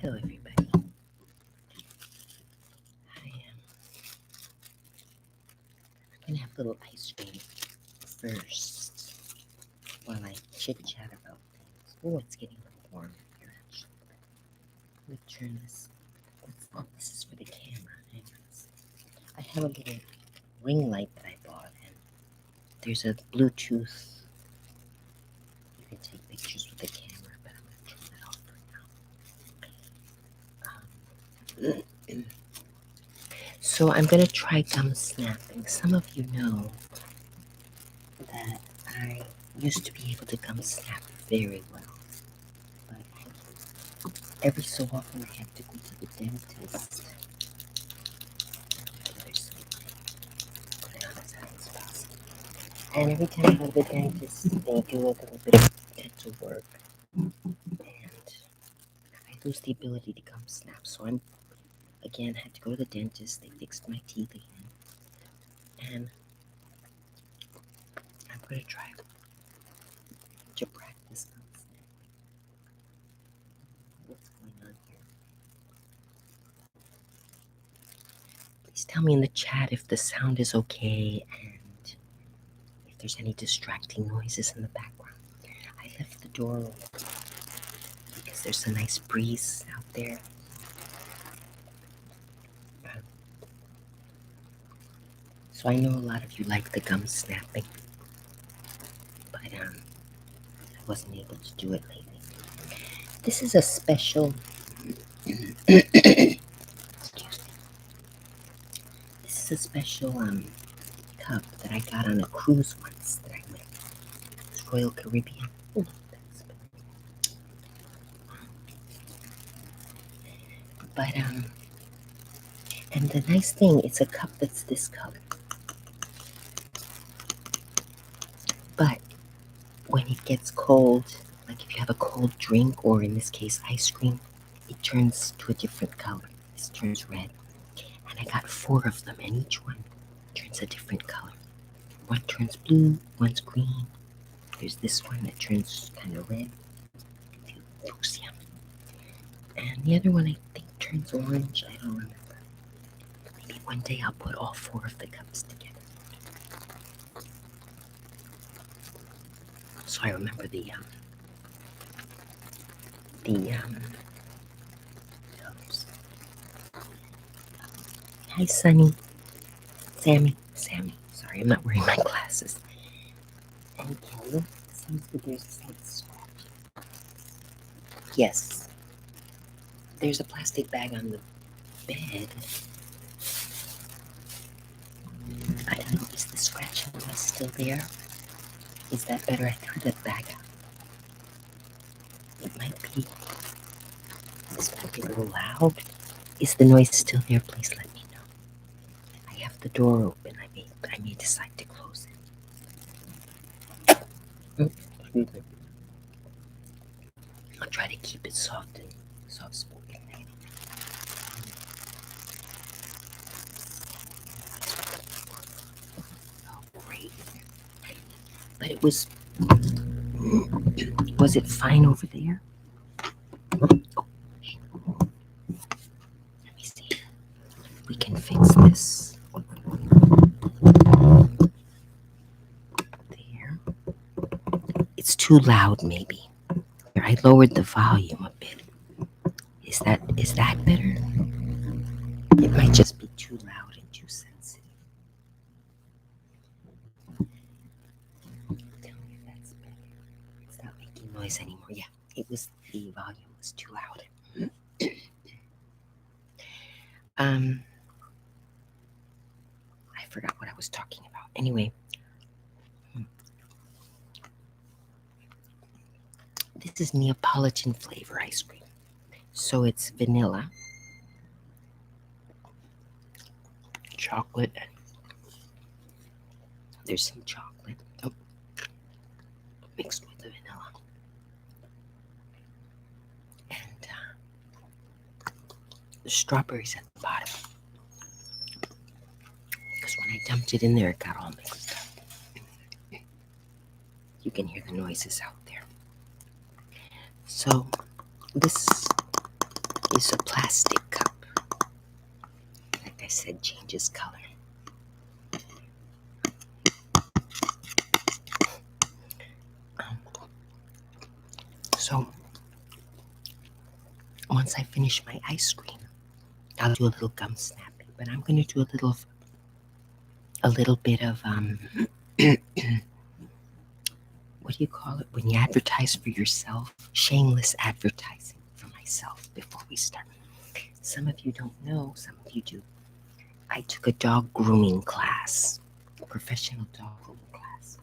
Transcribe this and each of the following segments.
Hello, everybody. I'm gonna have a little ice cream first while I chit chat about things. Oh, it's getting a little warm here, actually. Let me turn this. This is for the camera. Anyways, I have a little ring light that I bought, and there's a Bluetooth. You can take pictures with the camera, but I'm gonna turn that off for now. So I'm gonna try gum snapping. Some of you know that I used to be able to gum snap very well, but every so often I have to go to the dentist. And every time I go to the dentist, they do a little bit of dental work, and I lose the ability to gum snap. So I'm again had to go to the dentist. They fixed my teeth again, and I'm gonna try to practice gum snapping. What's going on here? Please tell me in the chat if the sound is okay and if there's any distracting noises in the background. I left the door open because there's a nice breeze out there. So I know a lot of you like the gum snapping, but I wasn't able to do it lately. This is a special excuse me. This is a special cup that I got on a cruise once that I went. It's Royal Caribbean. Ooh, but and the nice thing, it's a cup that's this color. But when it gets cold, like if you have a cold drink, or in this case ice cream, it turns to a different color. This turns red. And I got 4 of them, and each one turns a different color. One turns blue, one's green. There's this one that turns kind of red, fuchsia. And the other one I think turns orange. I don't remember. Maybe one day I'll put all 4 of the cups together. So I remember the colors. Hi, Sunny. Sammy. Sorry, I'm not wearing my glasses. And Kelly, seems that there's a slight scratch. Yes. There's a plastic bag on the bed. I don't know, is the scratch on the rest still there? Is that better? I threw that bag out. It might be. This might be a little loud. Is the noise still there? Please let me know. I have the door open. I may decide to close it. Excuse me. I'll try to keep it soft and soft-spoken. Oh, great. But it was it fine over there? Oh, let me see. We can fix this. There. It's too loud, maybe. I lowered the volume a bit. Is that better? It might just be too loud and too sensitive. Tell me if that's better. It's not making noise anymore. Yeah, the volume was too loud. I forgot what I was talking about. Anyway, this is Neapolitan flavor ice cream. So it's vanilla, chocolate. There's some chocolate mixed with the vanilla. And the strawberries at the bottom. Because when I dumped it in there, it got all mixed up. You can hear the noises out there. So this is a plastic cup. Like I said, changes color. So once I finish my ice cream, I'll do a little gum snapping. But I'm going to do a little bit of what do you call it when you advertise for yourself? Shameless advertising for myself before we start. Some of you don't know, some of you do. I took a dog grooming class, a professional dog grooming class.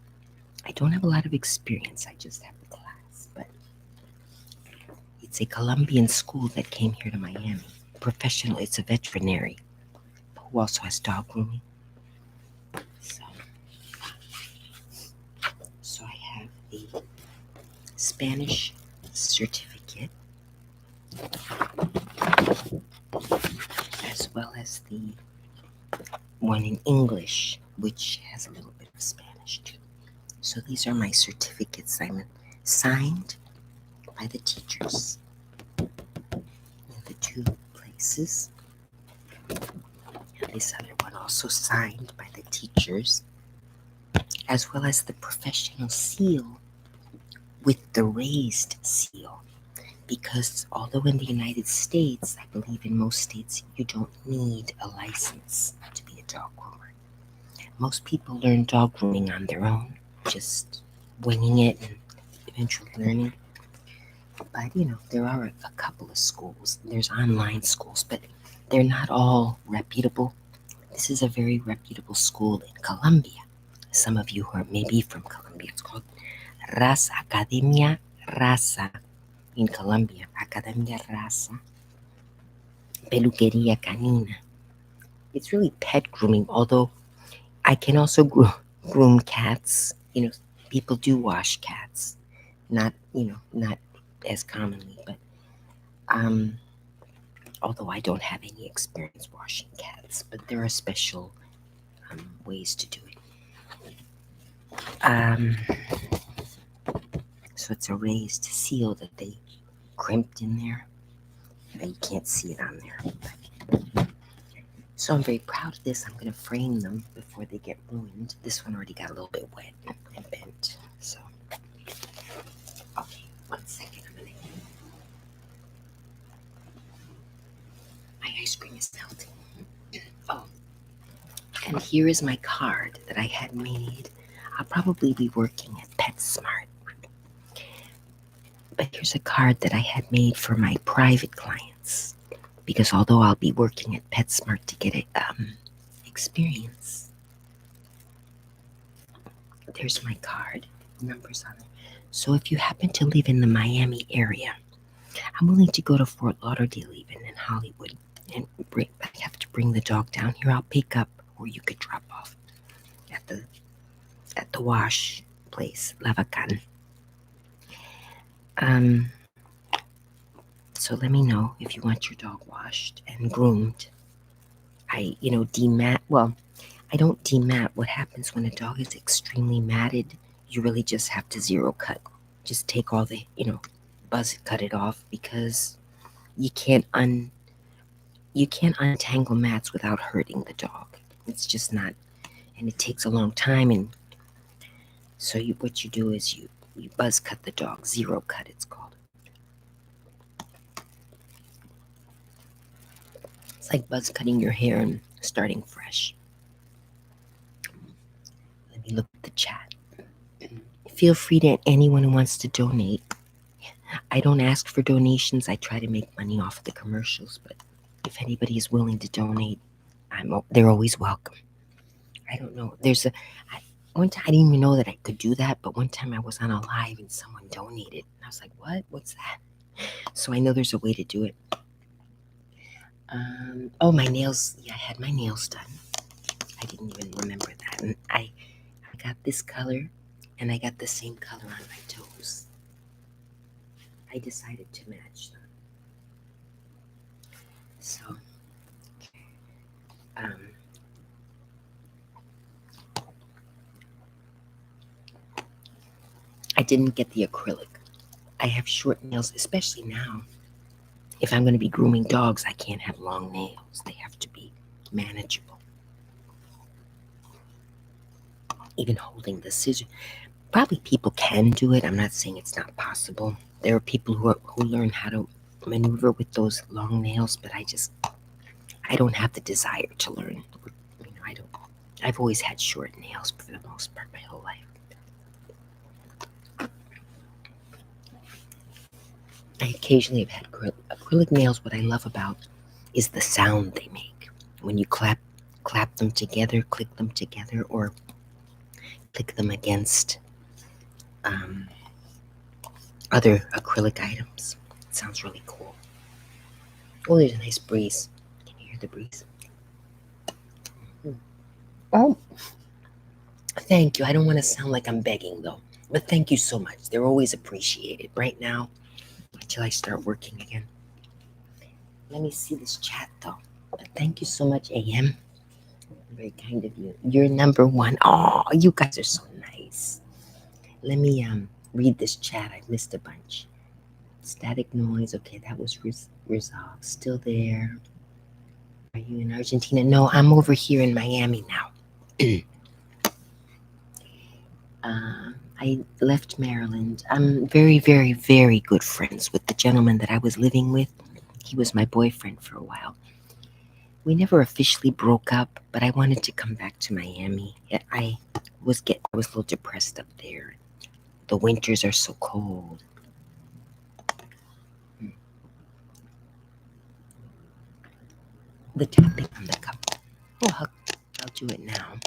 I don't have a lot of experience, I just have the class, but it's a Colombian school that came here to Miami. Professional, it's a veterinary who also has dog grooming. So I have the Spanish certificate as well as the one in English, which has a little bit of Spanish too. So these are my certificates. I'm signed by the teachers in the two places. And this other one also signed by the teachers, as well as the professional seal with the raised seal. Because although in the United States, I believe in most states, you don't need a license to be a dog groomer. Most people learn dog grooming on their own, just winging it and eventually learning. But, there are a couple of schools. There's online schools, but they're not all reputable. This is a very reputable school in Colombia. Some of you who are maybe from Colombia, it's called Raza, Academia Raza in Colombia. Academia Raza, Peluquería Canina. It's really pet grooming, although I can also groom cats. People do wash cats. Not as commonly, but although I don't have any experience washing cats, but there are special ways to do it. So it's a raised seal that they crimped in there. You can't see it on there. So I'm very proud of this. I'm going to frame them before they get ruined. This one already got a little bit wet and bent. So, okay, 1 second. My ice cream is melting. Oh, and here is my card that I had made. I'll probably be working at PetSmart. But here's a card that I had made for my private clients. Because although I'll be working at PetSmart to get experience, there's my card, numbers on it. So if you happen to live in the Miami area, I'm willing to go to Fort Lauderdale even and Hollywood and I have to bring the dog down here. I'll pick up, or you could drop off at the wash place, Lavacan. So let me know if you want your dog washed and groomed. I demat. Well, I don't demat. What happens when a dog is extremely matted? You really just have to zero cut. Just take all the buzz it, cut it off, because you can't untangle mats without hurting the dog. It's just not, and it takes a long time. And so what you do is you buzz cut the dog, zero cut it's called. It's like buzz cutting your hair and starting fresh. Let me look at the chat. Feel free to anyone who wants to donate. I don't ask for donations. I try to make money off of the commercials, but if anybody is willing to donate, they're always welcome. I don't know. One time I didn't even know that I could do that, but one time I was on a live and someone donated. And I was like, what? What's that? So I know there's a way to do it. My nails. Yeah, I had my nails done. I didn't even remember that. And I got this color, and I got the same color on my toes. I decided to match them. So, I didn't get the acrylic. I have short nails, especially now. if I'm going to be grooming dogs, I can't have long nails. They have to be manageable. Even holding the scissors. Probably people can do it. I'm not saying it's not possible. There are people who learn how to maneuver with those long nails, but I don't have the desire to learn. I don't. I've always had short nails for the most part my whole life. I occasionally have had acrylic nails. What I love about is the sound they make when you clap them together, click them together, or click them against other acrylic items. It sounds really cool. Oh, there's a nice breeze. Can you hear the breeze? Oh, thank you. I don't want to sound like I'm begging though, but thank you so much. They're always appreciated. Right now, until I start working again. Let me see this chat though. But thank you so much, AM. Very kind of you. You're number one. Oh, you guys are so nice. Let me read this chat. I missed a bunch. Static noise. Okay, that was resolved. Still there. Are you in Argentina? No, I'm over here in Miami now. I left Maryland. I'm very, very, very good friends with the gentleman that I was living with. He was my boyfriend for a while. We never officially broke up, but I wanted to come back to Miami. I was a little depressed up there. The winters are so cold. The tapping on the cup. Oh, I'll do it now.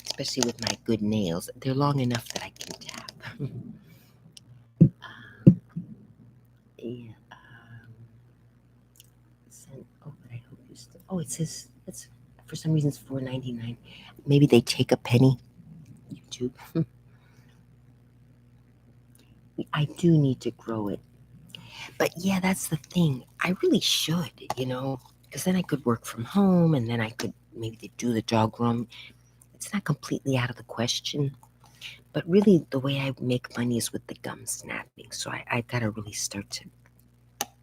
Especially with my good nails. They're long enough that I can tap. Yeah. But I hope you still. Oh, it says it's for some reason it's $4.99. Maybe they take a penny. YouTube. I do need to grow it. But yeah, that's the thing. I really should, because then I could work from home and then I could maybe do the dog room. It's not completely out of the question. But really, the way I make money is with the gum snapping. So I got to really start to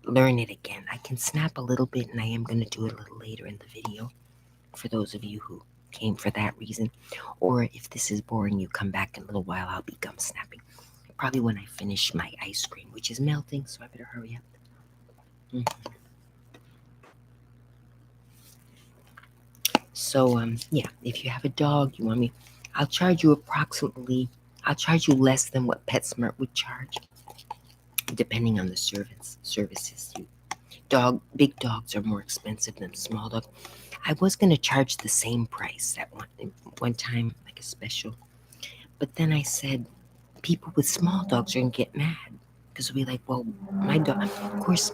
learn it again. I can snap a little bit, and I am going to do it a little later in the video for those of you who came for that reason. Or if this is boring, you come back in a little while, I'll be gum snapping. Probably when I finish my ice cream, which is melting, so I better hurry up. So, yeah, if you have a dog, you want me, I'll charge you less than what PetSmart would charge, depending on the services. Big dogs are more expensive than small dogs. I was going to charge the same price at one time, like a special. But then I said, people with small dogs are going to get mad. Because they'll be like, well, my dog, of course,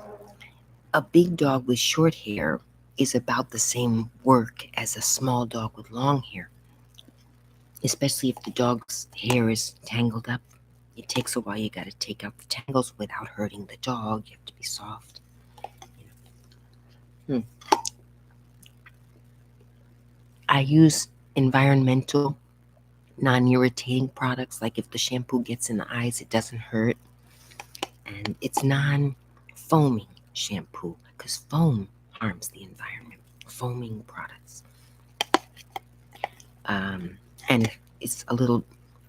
a big dog with short hair is about the same work as a small dog with long hair. Especially if the dog's hair is tangled up. It takes a while. You got to take out the tangles without hurting the dog. You have to be soft. I use environmental, non-irritating products. Like if the shampoo gets in the eyes, it doesn't hurt. And it's non-foaming shampoo because foam harms the environment. Foaming products. And it's a little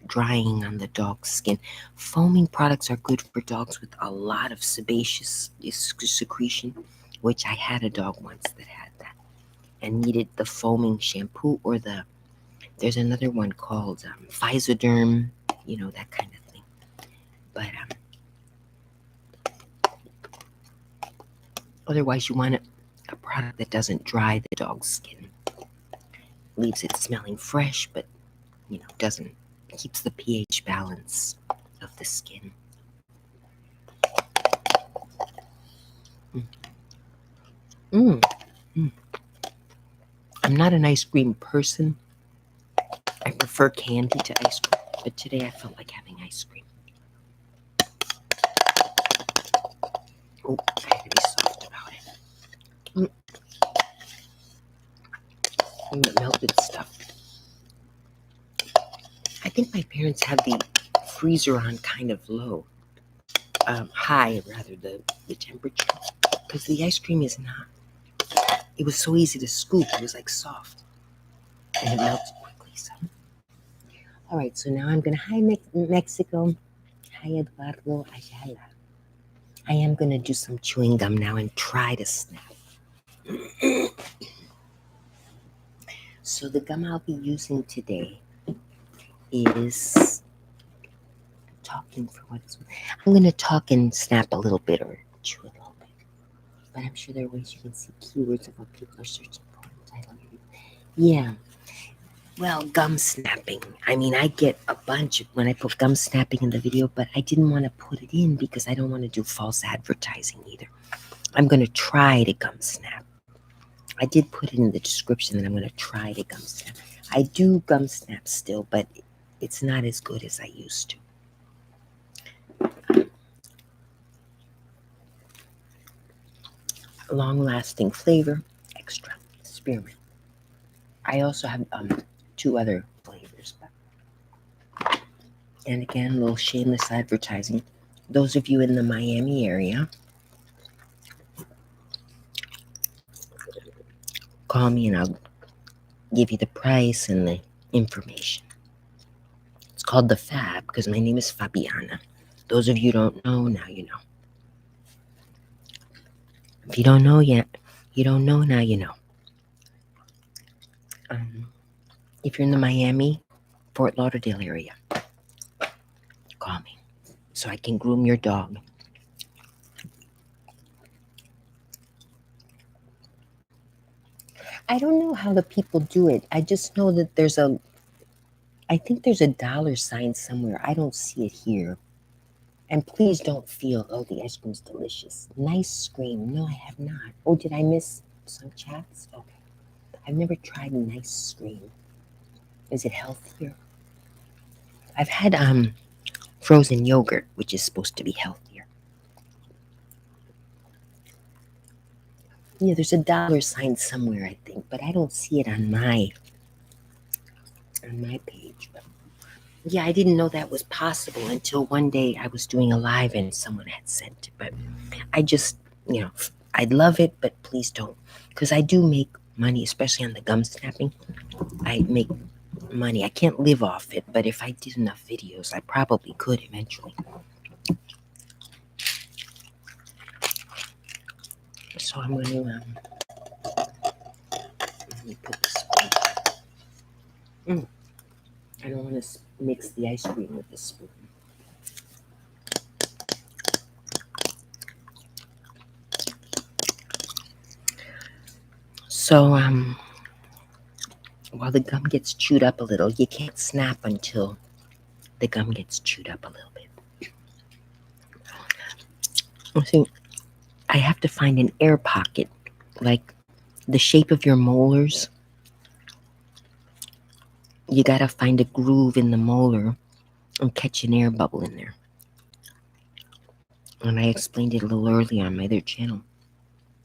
drying on the dog's skin. Foaming products are good for dogs with a lot of sebaceous secretion, which I had a dog once that had that and needed the foaming shampoo or there's another one called Physoderm, that kind of thing. But otherwise, you want a product that doesn't dry the dog's skin. Leaves it smelling fresh, but, keeps the pH balance of the skin. I'm not an ice cream person. I prefer candy to ice cream, but today I felt like having ice cream. Oh, I have to be soft about it. The melted stuff. I think my parents had the freezer on kind of low. high, rather, the temperature, because the ice cream is not. It was so easy to scoop. It was like soft, and it melted quickly. So, all right. So now I'm gonna hi Mexico, hi Eduardo Ayala. I am gonna do some chewing gum now and try to snap. So the gum I'll be using today is talking for what it's worth. I'm gonna talk and snap a little bit or chew a little bit. But I'm sure there are ways you can see keywords of what people are searching for. Yeah. Well, gum snapping. I mean, I get a bunch when I put gum snapping in the video, but I didn't want to put it in because I don't want to do false advertising either. I'm going to try to gum snap. I did put it in the description that I'm going to try to gum snap. I do gum snap still, but it's not as good as I used to. Long-lasting flavor, extra spearmint. I also have 2 other flavors. And again, a little shameless advertising. Those of you in the Miami area, call me and I'll give you the price and the information. It's called The Fab because my name is Fabiana. Those of you who don't know, now you know. If you don't know yet, you don't know, now you know. If you're in the Miami, Fort Lauderdale area, call me so I can groom your dog. I don't know how the people do it. I just know that I think there's a $ somewhere. I don't see it here. And please don't feel, oh, the ice cream's delicious. Nice scream. No, I have not. Oh, did I miss some chats? Okay. I've never tried Nice Scream. Is it healthier? I've had frozen yogurt, which is supposed to be healthier. Yeah, there's a $ somewhere, I think, but I don't see it on my page. But yeah, I didn't know that was possible until one day I was doing a live and someone had sent it. But I just, I'd love it, but please don't. Because I do make money, especially on the gum snapping. I make money. I can't live off it, but if I did enough videos, I probably could eventually. So I'm going to let me put the spoon. I don't want to mix the ice cream with the spoon. So while the gum gets chewed up a little, you can't snap until the gum gets chewed up a little bit. See, I have to find an air pocket, like the shape of your molars. You gotta find a groove in the molar and catch an air bubble in there. And I explained it a little earlier on my other channel.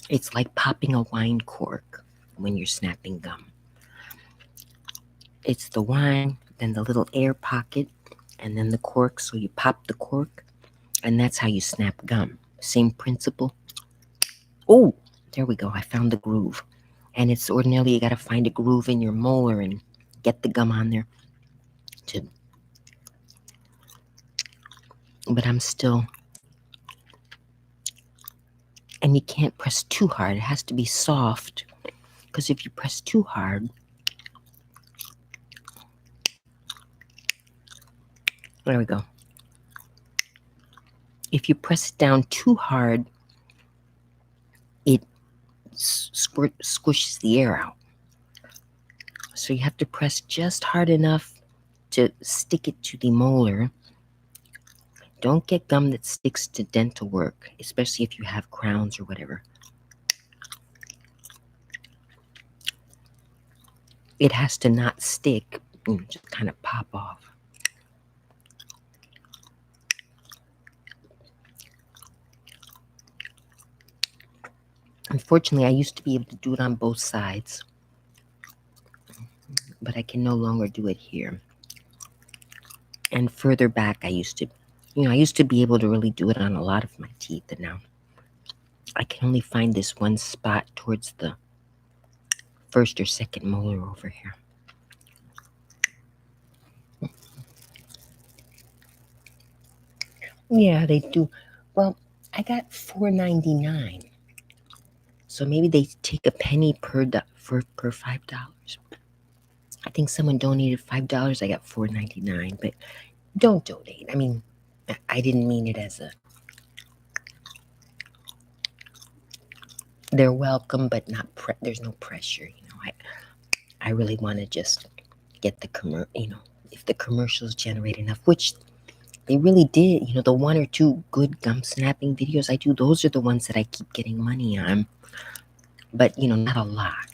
It's like popping a wine cork when you're snapping gum. It's the wine, then the little air pocket, and then the cork. So you pop the cork, and that's how you snap gum. Same principle. Oh, there we go. I found the groove. And it's ordinarily you got to find a groove in your molar and get the gum on there. But I'm still... And you can't press too hard. It has to be soft. Because if you press too hard... There we go. If you press it down too hard, it squishes the air out. So you have to press just hard enough to stick it to the molar. Don't get gum that sticks to dental work, especially if you have crowns or whatever. It has to not stick, just kind of pop off. Unfortunately, I used to be able to do it on both sides, but I can no longer do it here. And further back, I used to I used to be able to really do it on a lot of my teeth, and now I can only find this one spot towards the first or second molar over here. Yeah, they do. Well, I got $4.99. So maybe they take a penny per $5. I think someone donated $5. I got $4.99, but don't donate. I mean, I didn't mean it as a. They're welcome, but not. There's no pressure. I really want to just get the if the commercials generate enough, which they really did. The one or two good gum snapping videos I do, those are the ones that I keep getting money on. But not a lot,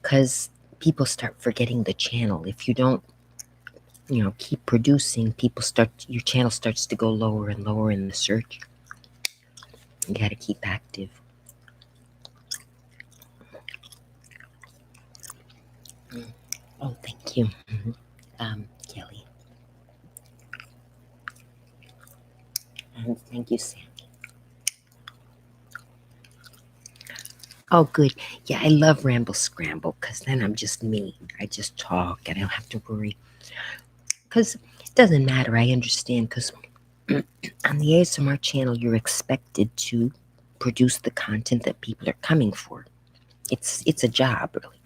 because people start forgetting the channel. If you don't keep producing, your channel starts to go lower and lower in the search. You got to keep active. Oh, thank you. Kelly. Thank you, Sam. Oh, good. Yeah, I love Ramble Scramble, because then I'm just me. I just talk and I don't have to worry. Because it doesn't matter. I understand, because on the ASMR channel, you're expected to produce the content that people are coming for. It's a job, really.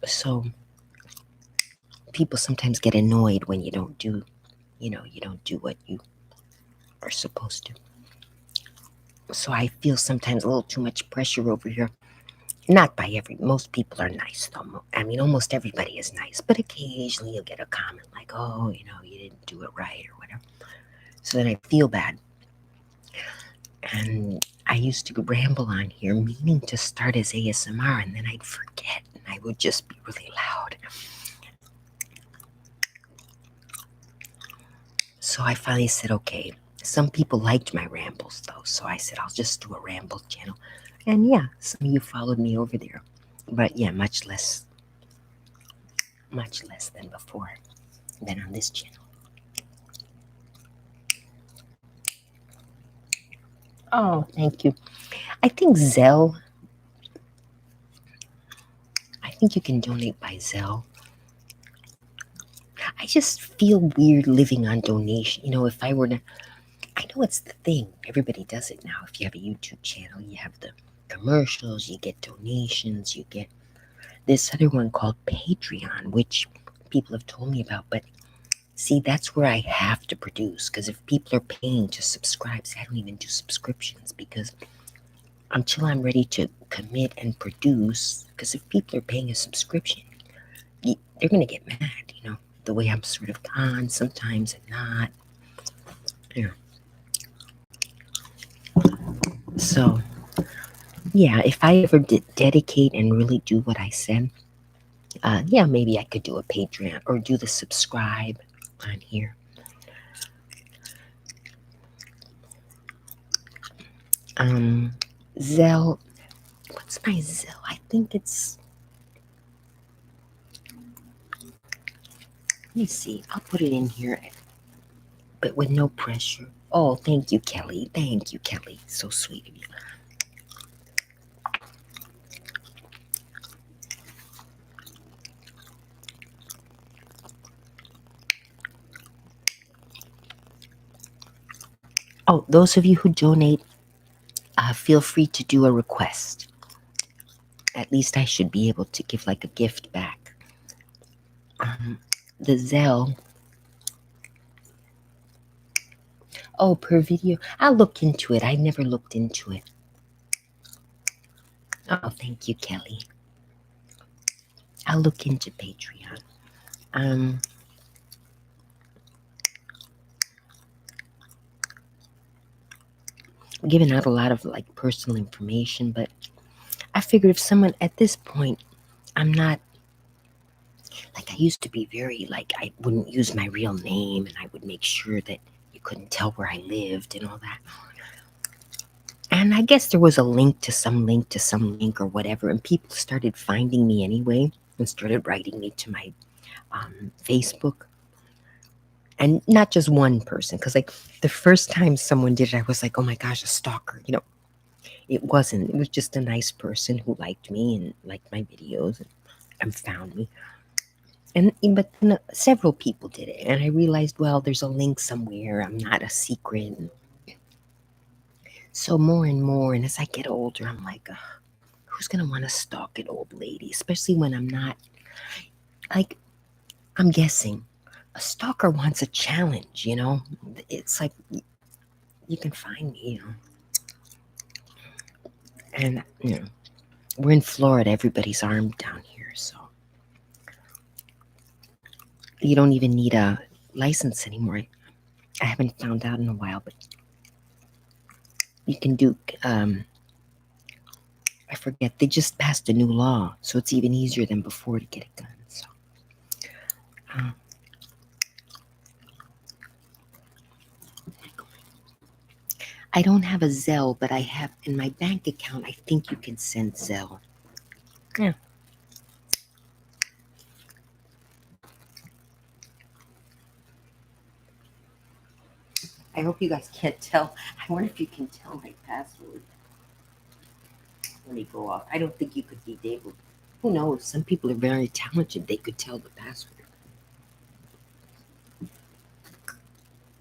So people sometimes get annoyed when you don't do what you are supposed to. So I feel sometimes a little too much pressure over here. Not by most people are nice though. I mean, almost everybody is nice, but occasionally you'll get a comment like, oh, you didn't do it right or whatever. So then I feel bad. And I used to ramble on here meaning to start as ASMR, and then I'd forget and I would just be really loud. So I finally said, okay, some people liked my rambles though. So I said, I'll just do a ramble channel. And yeah, some of you followed me over there. But yeah, much less than before, than on this channel. Oh, thank you. I think you can donate by Zelle. I just feel weird living on donation. If I were to, I know it's the thing. Everybody does it now. If you have a YouTube channel, you have the commercials, you get donations, you get this other one called Patreon, which people have told me about. But see, that's where I have to produce, because if people are paying to subscribe, see, I don't even do subscriptions, because until I'm ready to commit and produce, because if people are paying a subscription, they're going to get mad, the way I'm sort of on sometimes and not. So, yeah, if I ever dedicate and really do what I said, yeah, maybe I could do a Patreon or do the subscribe on here. Zelle. What's my Zelle? I think it's. Let me see. I'll put it in here, but with no pressure. Oh, thank you, Kelly. Thank you, Kelly. So sweet of you. Oh, those of you who donate, feel free to do a request. At least I should be able to give like a gift back. The Zelle. Oh, per video. I'll look into it. I never looked into it. Oh, thank you, Kelly. I'll look into Patreon. I'm giving out a lot of like personal information, but I figured if someone at this point, I'm not like I used to be very like I wouldn't use my real name, and I would make sure that you couldn't tell where I lived and all that. And I guess there was a link to some link or whatever, and people started finding me anyway and started writing me to my Facebook. And not just one person, because like the first time someone did it, I was like, oh my gosh, a stalker. It wasn't. It was just a nice person who liked me and liked my videos and found me. But several people did it, and I realized, well, there's a link somewhere. I'm not a secret. So more and more, and as I get older, I'm like, who's gonna want to stalk an old lady, especially when I'm not like I'm guessing. A stalker wants a challenge. It's like you can find me. And we're in Florida. Everybody's armed down here, so you don't even need a license anymore. I haven't found out in a while, but you can do. I forget. They just passed a new law, so it's even easier than before to get a gun. So, uh, I don't have a Zelle, but I have in my bank account. I think you can send Zelle. Yeah. I hope you guys can't tell. I wonder if you can tell my password. Let me go off. I don't think you could be able. Who knows? Some people are very talented. They could tell the password.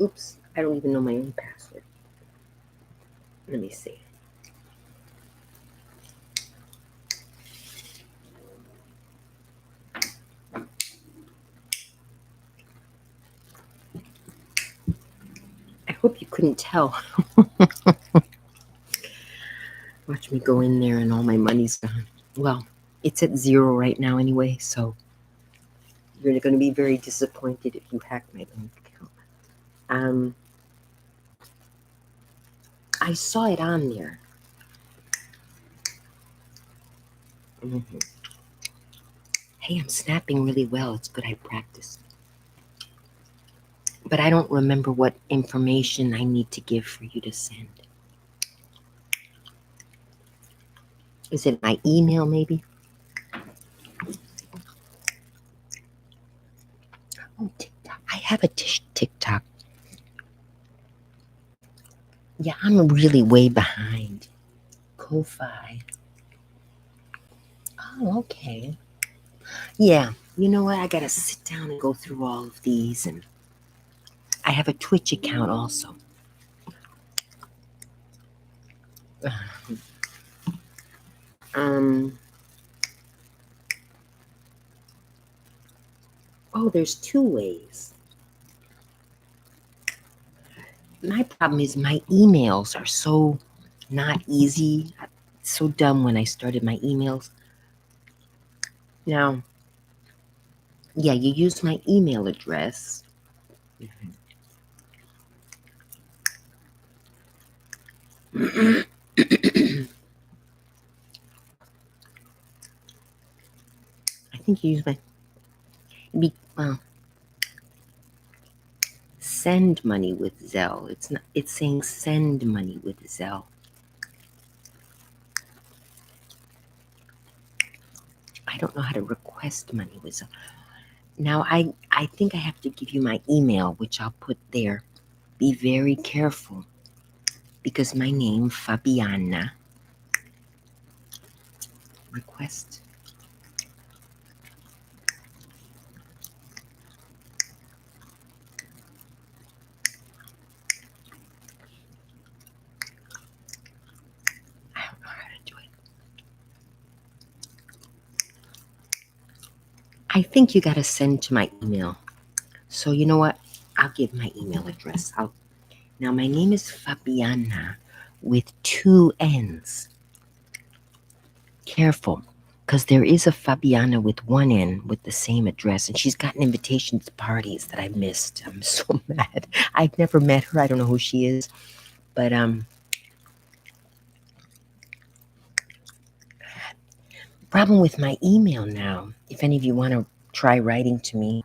Oops. I don't even know my own password. Let me see. I hope you couldn't tell. Watch me go in there and all my money's gone. Well, it's at zero right now anyway, so you're going to be very disappointed if you hack my bank account. I saw it on there. Mm-hmm. Hey, I'm snapping really well. It's good I practiced. But I don't remember what information I need to give for you to send. Is it my email, maybe? Oh, TikTok. I have a TikTok. Yeah, I'm really way behind. Ko-Fi. Oh, okay. Yeah, you know what? I gotta sit down and go through all of these, and I have a Twitch account also. Um. Oh, there's two ways. My problem is my emails are so not easy. So dumb when I started my emails. Now, yeah, you use my email address. I think you use well, send money with Zelle. It's not. It's saying send money with Zelle. I don't know how to request money with Zelle. Now, I think I have to give you my email, which I'll put there. Be very careful because my name, Fabiana, request. I don't know how to do it. I think you got to send to my email. So you know what? I'll give my email address. Now my name is Fabiana with two N's. Careful, because there is a Fabiana with one N with the same address, and she's got an invitation to parties that I missed. I'm so mad. I've never met her. I don't know who she is, but problem with my email now. If any of you want to try writing to me,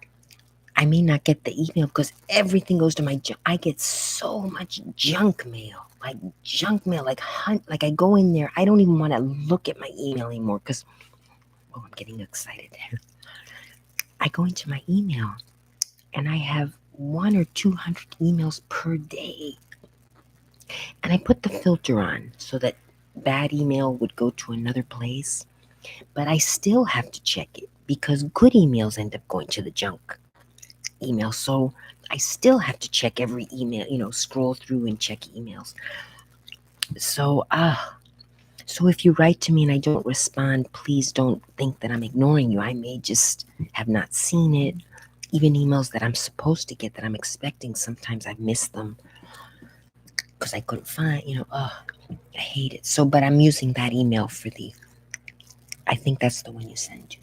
I may not get the email because everything goes to my junk. I get so much junk mail, like I go in there. I don't even want to look at my email anymore because, oh, I'm getting excited. I go into my email and I have 1 or 200 emails per day. And I put the filter on so that bad email would go to another place. But I still have to check it because good emails end up going to the junk email. So I still have to check every email, scroll through and check emails. So, so if you write to me and I don't respond, please don't think that I'm ignoring you. I may just have not seen it. Even emails that I'm supposed to get that I'm expecting, sometimes I miss them because I couldn't find, I hate it. So, but I'm using that email for I think that's the one you send to.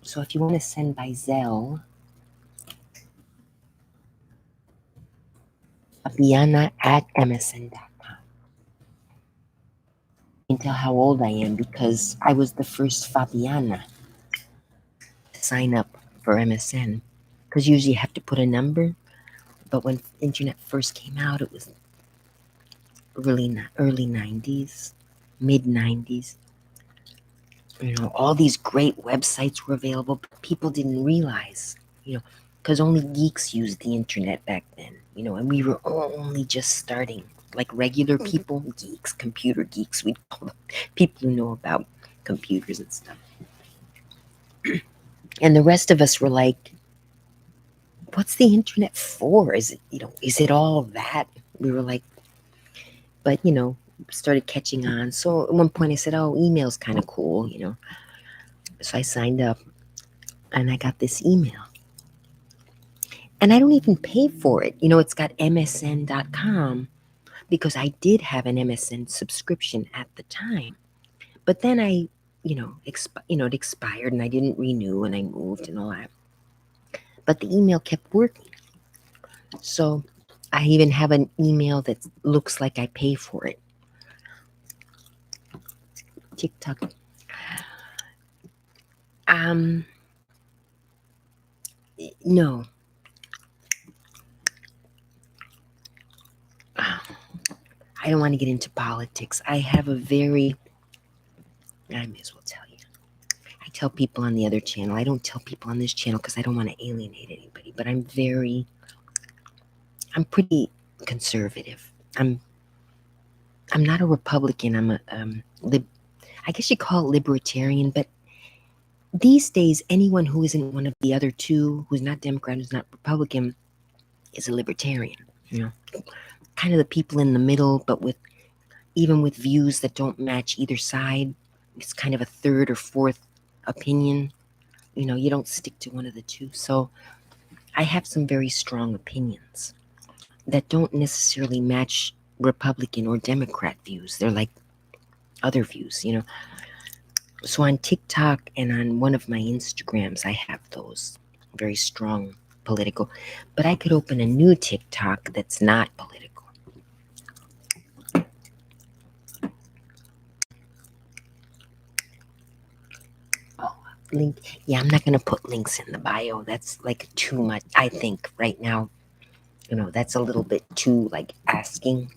So if you want to send by Zelle, fabiana@msn.com. You can tell how old I am because I was the first Fabiana to sign up for MSN. Because usually you have to put a number, but when internet first came out, it was really not early 90s, mid 90s. All these great websites were available, but people didn't realize, because only geeks used the internet back then, and we were only just starting. Like regular people, geeks, computer geeks, we'd call them people who know about computers and stuff. And the rest of us were like, what's the internet for? Is it all that? We were like, but, started catching on. So at one point I said, oh, email's kind of cool, So I signed up and I got this email. And I don't even pay for it. It's got MSN.com because I did have an MSN subscription at the time. But then it expired and I didn't renew and I moved and all that. But the email kept working. So I even have an email that looks like I pay for it. TikTok. No. I don't want to get into politics. I may as well tell you. I tell people on the other channel. I don't tell people on this channel because I don't want to alienate anybody, but I'm pretty conservative. I'm not a Republican. I'm I guess you call it libertarian, but these days, anyone who isn't one of the other two, who's not Democrat, who's not Republican, is a libertarian. Kind of the people in the middle, but even with views that don't match either side. It's kind of a third or fourth opinion. You don't stick to one of the two. So I have some very strong opinions that don't necessarily match Republican or Democrat views. They're like other views, So on TikTok and on one of my Instagrams, I have those very strong political. But I could open a new TikTok that's not political. Oh, link. Yeah, I'm not going to put links in the bio. That's like too much. I think right now, that's a little bit too like asking.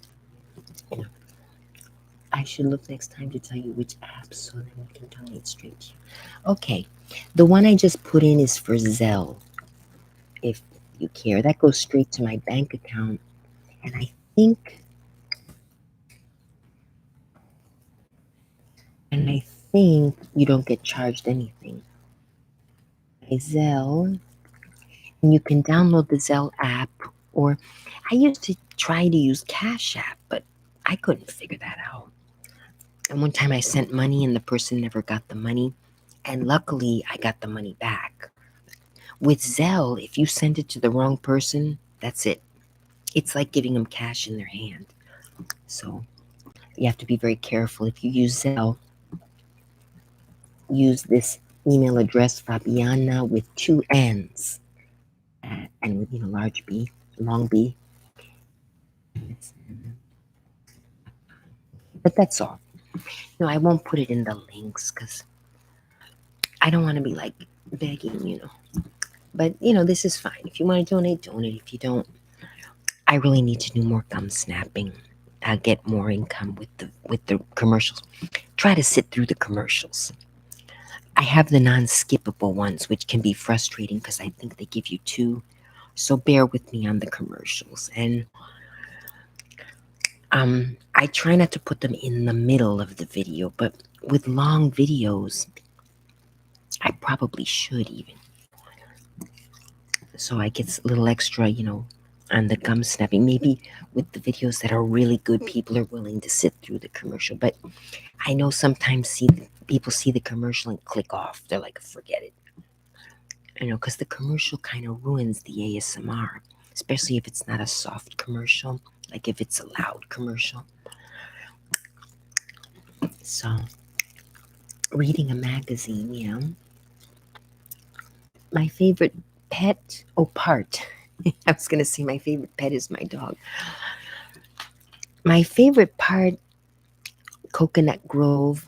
I should look next time to tell you which apps so that we can donate straight to you. Okay, the one I just put in is for Zelle. If you care, that goes straight to my bank account, and I think you don't get charged anything. Zelle, and you can download the Zelle app, or I used to try to use Cash App, but I couldn't figure that out. And one time I sent money and the person never got the money, and luckily I got the money back. With Zelle, if you send it to the wrong person, that's it. It's like giving them cash in their hand. So you have to be very careful. If you use Zelle, use this email address, Fabiana, with 2 N's and with large B, long B. But that's all. I won't put it in the links because I don't want to be like begging, But this is fine. If you want to donate, donate. If you don't, I really need to do more gum snapping. I'll get more income with the commercials. Try to sit through the commercials. I have the non-skippable ones, which can be frustrating because I think they give you two. So bear with me on the commercials. And I try not to put them in the middle of the video, but with long videos, I probably should even. So I get a little extra, on the gum snapping. Maybe with the videos that are really good, people are willing to sit through the commercial. But I know sometimes people see the commercial and click off. They're like, forget it. Because the commercial kind of ruins the ASMR, especially if it's not a soft commercial, like if it's a loud commercial. So, reading a magazine, my favorite pet, part. I was going to say my favorite pet is my dog. My favorite part, Coconut Grove,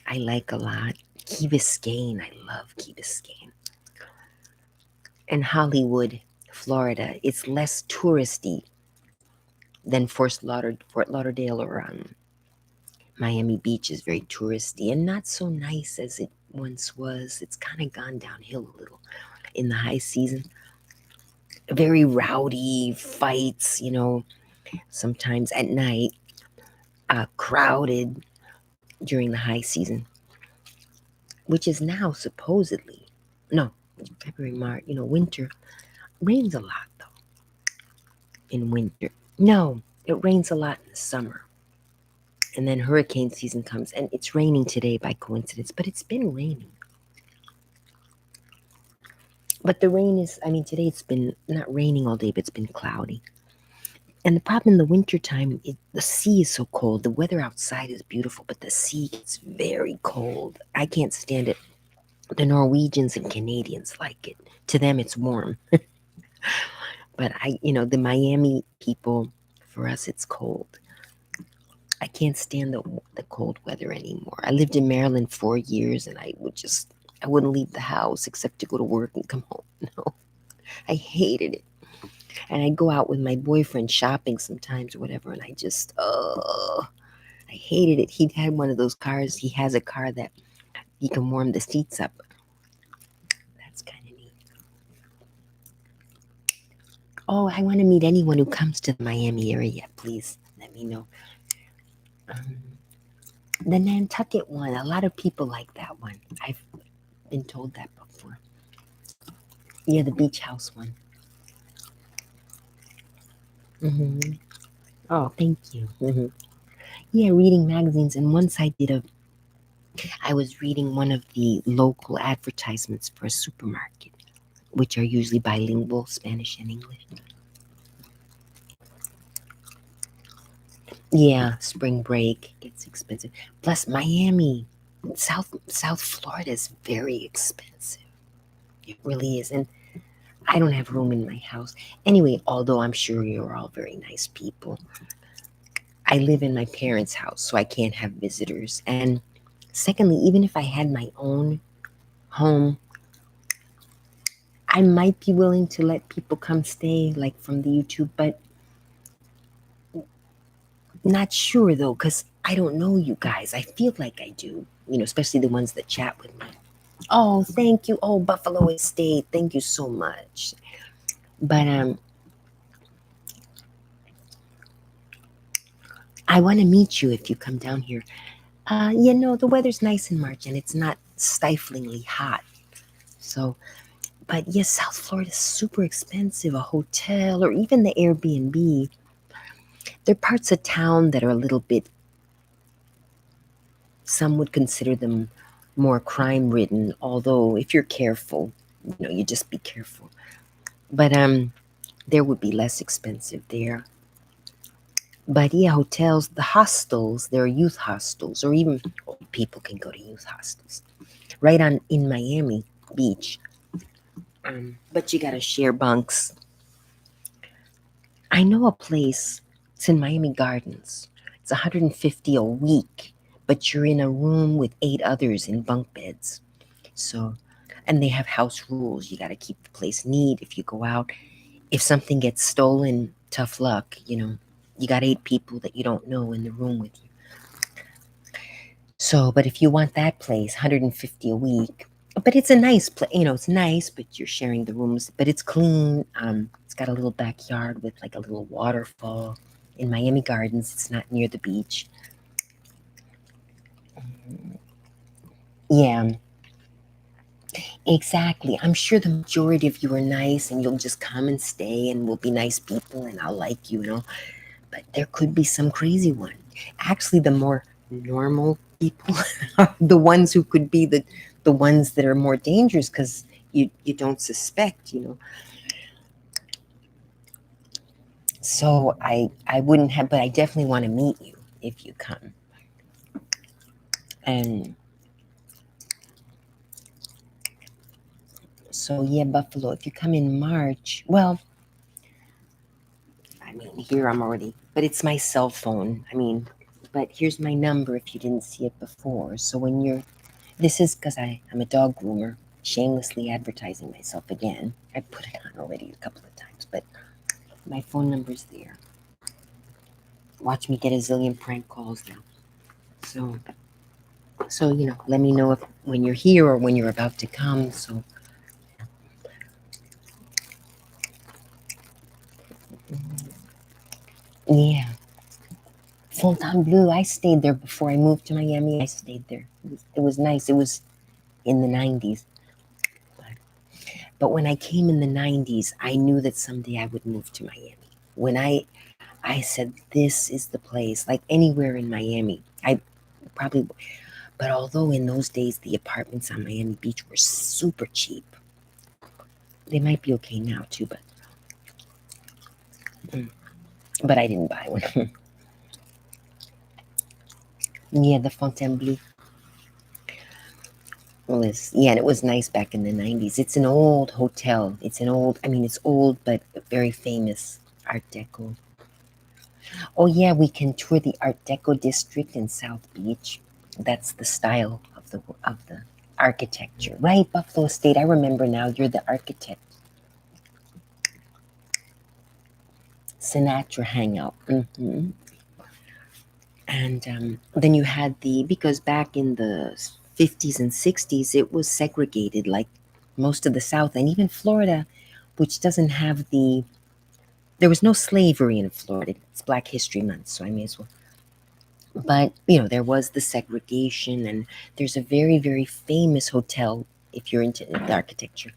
I like a lot. Key Biscayne, I love Key Biscayne. And Hollywood, Florida, it's less touristy than Fort Lauderdale or Miami Beach is very touristy and not so nice as it once was. It's kind of gone downhill a little in the high season. Very rowdy fights, sometimes at night, crowded during the high season, which is now supposedly, no, February, March, winter. Rains a lot though in winter. No, it rains a lot in the summer. And then hurricane season comes, and it's raining today by coincidence, but it's been raining. But the rain is, today it's been not raining all day, but it's been cloudy. And the problem in the wintertime, the sea is so cold. The weather outside is beautiful, but the sea gets very cold. I can't stand it. The Norwegians and Canadians like it. To them, it's warm. But the Miami people, for us, it's cold. I can't stand the cold weather anymore. I lived in Maryland 4 years, and I wouldn't leave the house except to go to work and come home. No, I hated it. And I'd go out with my boyfriend shopping sometimes or whatever, and I hated it. He had one of those cars. He has a car that he can warm the seats up. That's kind of neat. Oh, I want to meet anyone who comes to the Miami area. Please let me know. The Nantucket one, a lot of people like that one. I've been told that before. Yeah, the beach house one. Oh, thank you. Yeah, reading magazines. And once I was reading one of the local advertisements for a supermarket, which are usually bilingual, Spanish and English. Yeah, spring break gets expensive. Plus, Miami, South Florida is very expensive. It really is, and I don't have room in my house. Anyway, although I'm sure you're all very nice people, I live in my parents' house, so I can't have visitors. And secondly, even if I had my own home, I might be willing to let people come stay, like from the YouTube, but not sure though, because I don't know you guys. I feel like I do, especially the ones that chat with me. Oh, thank you. Oh, Buffalo Estate. Thank you so much. But I want to meet you if you come down here. The weather's nice in March and it's not stiflingly hot. So, but yes, South Florida is super expensive. A hotel or even the Airbnb. There are parts of town that are a little bit, some would consider them more crime ridden, although if you're careful, you just be careful. But there would be less expensive there. But yeah, hotels, the hostels, there are youth hostels, or even old people can go to youth hostels. Right on in Miami Beach. But you gotta share bunks. I know a place, it's in Miami Gardens. It's 150 a week, but you're in a room with 8 others in bunk beds. So, and they have house rules. You gotta keep the place neat if you go out. If something gets stolen, tough luck, you got 8 people that you don't know in the room with you. So, but if you want that place, 150 a week. But it's a nice place, it's nice, but you're sharing the rooms, but it's clean. It's got a little backyard with like a little waterfall. In Miami Gardens, it's not near the beach. Yeah, exactly. I'm sure the majority of you are nice and you'll just come and stay and we'll be nice people and I'll like you. But there could be some crazy one. Actually, the more normal people are the ones who could be the ones that are more dangerous because you don't suspect. So I wouldn't have, but I definitely want to meet you if you come. And so yeah, Buffalo. If you come in March, well, I mean here I'm already, but it's my cell phone. I mean, but here's my number if you didn't see it before. So when you're this is because I'm a dog groomer, shamelessly advertising myself again. I put it on already a couple of times, but my phone number's there. Watch me get a zillion prank calls now. So, so let me know if when you're here or when you're about to come. So, yeah, Fontainebleau. I stayed there before I moved to Miami. I stayed there. It was nice. It was in the '90s. But when I came in the '90s, I knew that someday I would move to Miami. When I said, this is the place, like anywhere in Miami. I probably, but although in those days the apartments on Miami Beach were super cheap, they might be okay now too, but I didn't buy one. Yeah, the Fontainebleau was, yeah, and it was nice back in the '90s. It's an old hotel. I mean, it's old, but very famous Art Deco. Oh yeah, we can tour the Art Deco district in South Beach. That's the style of the architecture, right? Buffalo State. I remember now. You're the architect. Sinatra Hangout. And then you had because back in the '50s and '60s, it was segregated, like most of the South and even Florida, which doesn't have there was no slavery in Florida. It's Black History Month, so I may as well. But, there was the segregation, and there's a very, very famous hotel, if you're into the architecture,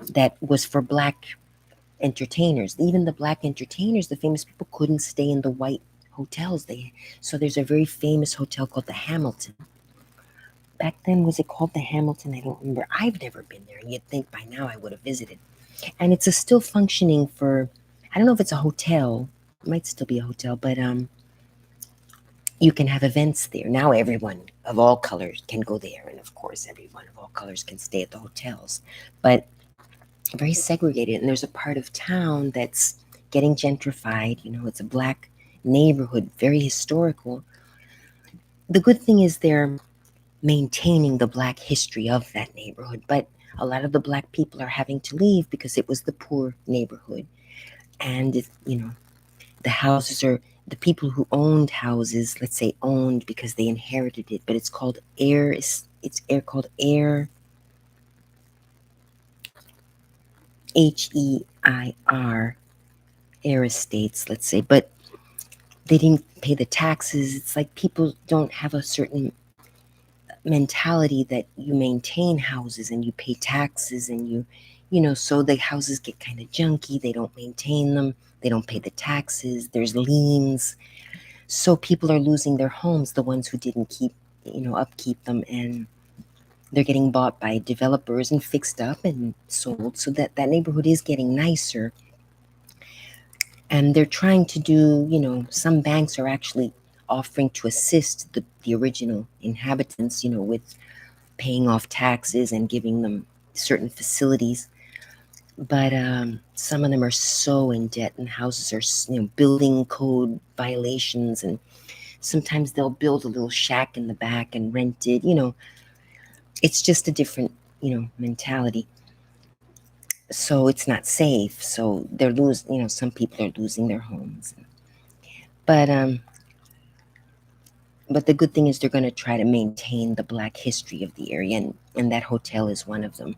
that was for Black entertainers. Even the Black entertainers, the famous people, couldn't stay in the white hotels. So there's a very famous hotel called the Hamilton. Back then, was it called the Hamilton? I don't remember. I've never been there, and you'd think by now I would have visited. And it's a still functioning I don't know if it's a hotel. It might still be a hotel, but you can have events there. Now everyone of all colors can go there, and of course, everyone of all colors can stay at the hotels. But very segregated, and there's a part of town that's getting gentrified. It's a Black neighborhood, very historical. The good thing is they're maintaining the Black history of that neighborhood, but a lot of the Black people are having to leave because it was the poor neighborhood, and the houses are the people who owned houses, let's say owned because they inherited it, but it's called air. It's air called air, HEIR, air estates, let's say, but they didn't pay the taxes. It's like people don't have a certain mentality that you maintain houses and you pay taxes and so the houses get kind of junky. They don't maintain them. They don't pay the taxes. There's liens. So people are losing their homes, the ones who didn't upkeep them, and they're getting bought by developers and fixed up and sold. So that neighborhood is getting nicer. And they're trying to do, some banks are actually offering to assist the original inhabitants, with paying off taxes and giving them certain facilities. But some of them are so in debt, and houses are, building code violations, and sometimes they'll build a little shack in the back and rent it. It's just a different, mentality. So it's not safe. So they're some people are losing their homes. But But the good thing is they're going to try to maintain the black history of the area, and that hotel is one of them.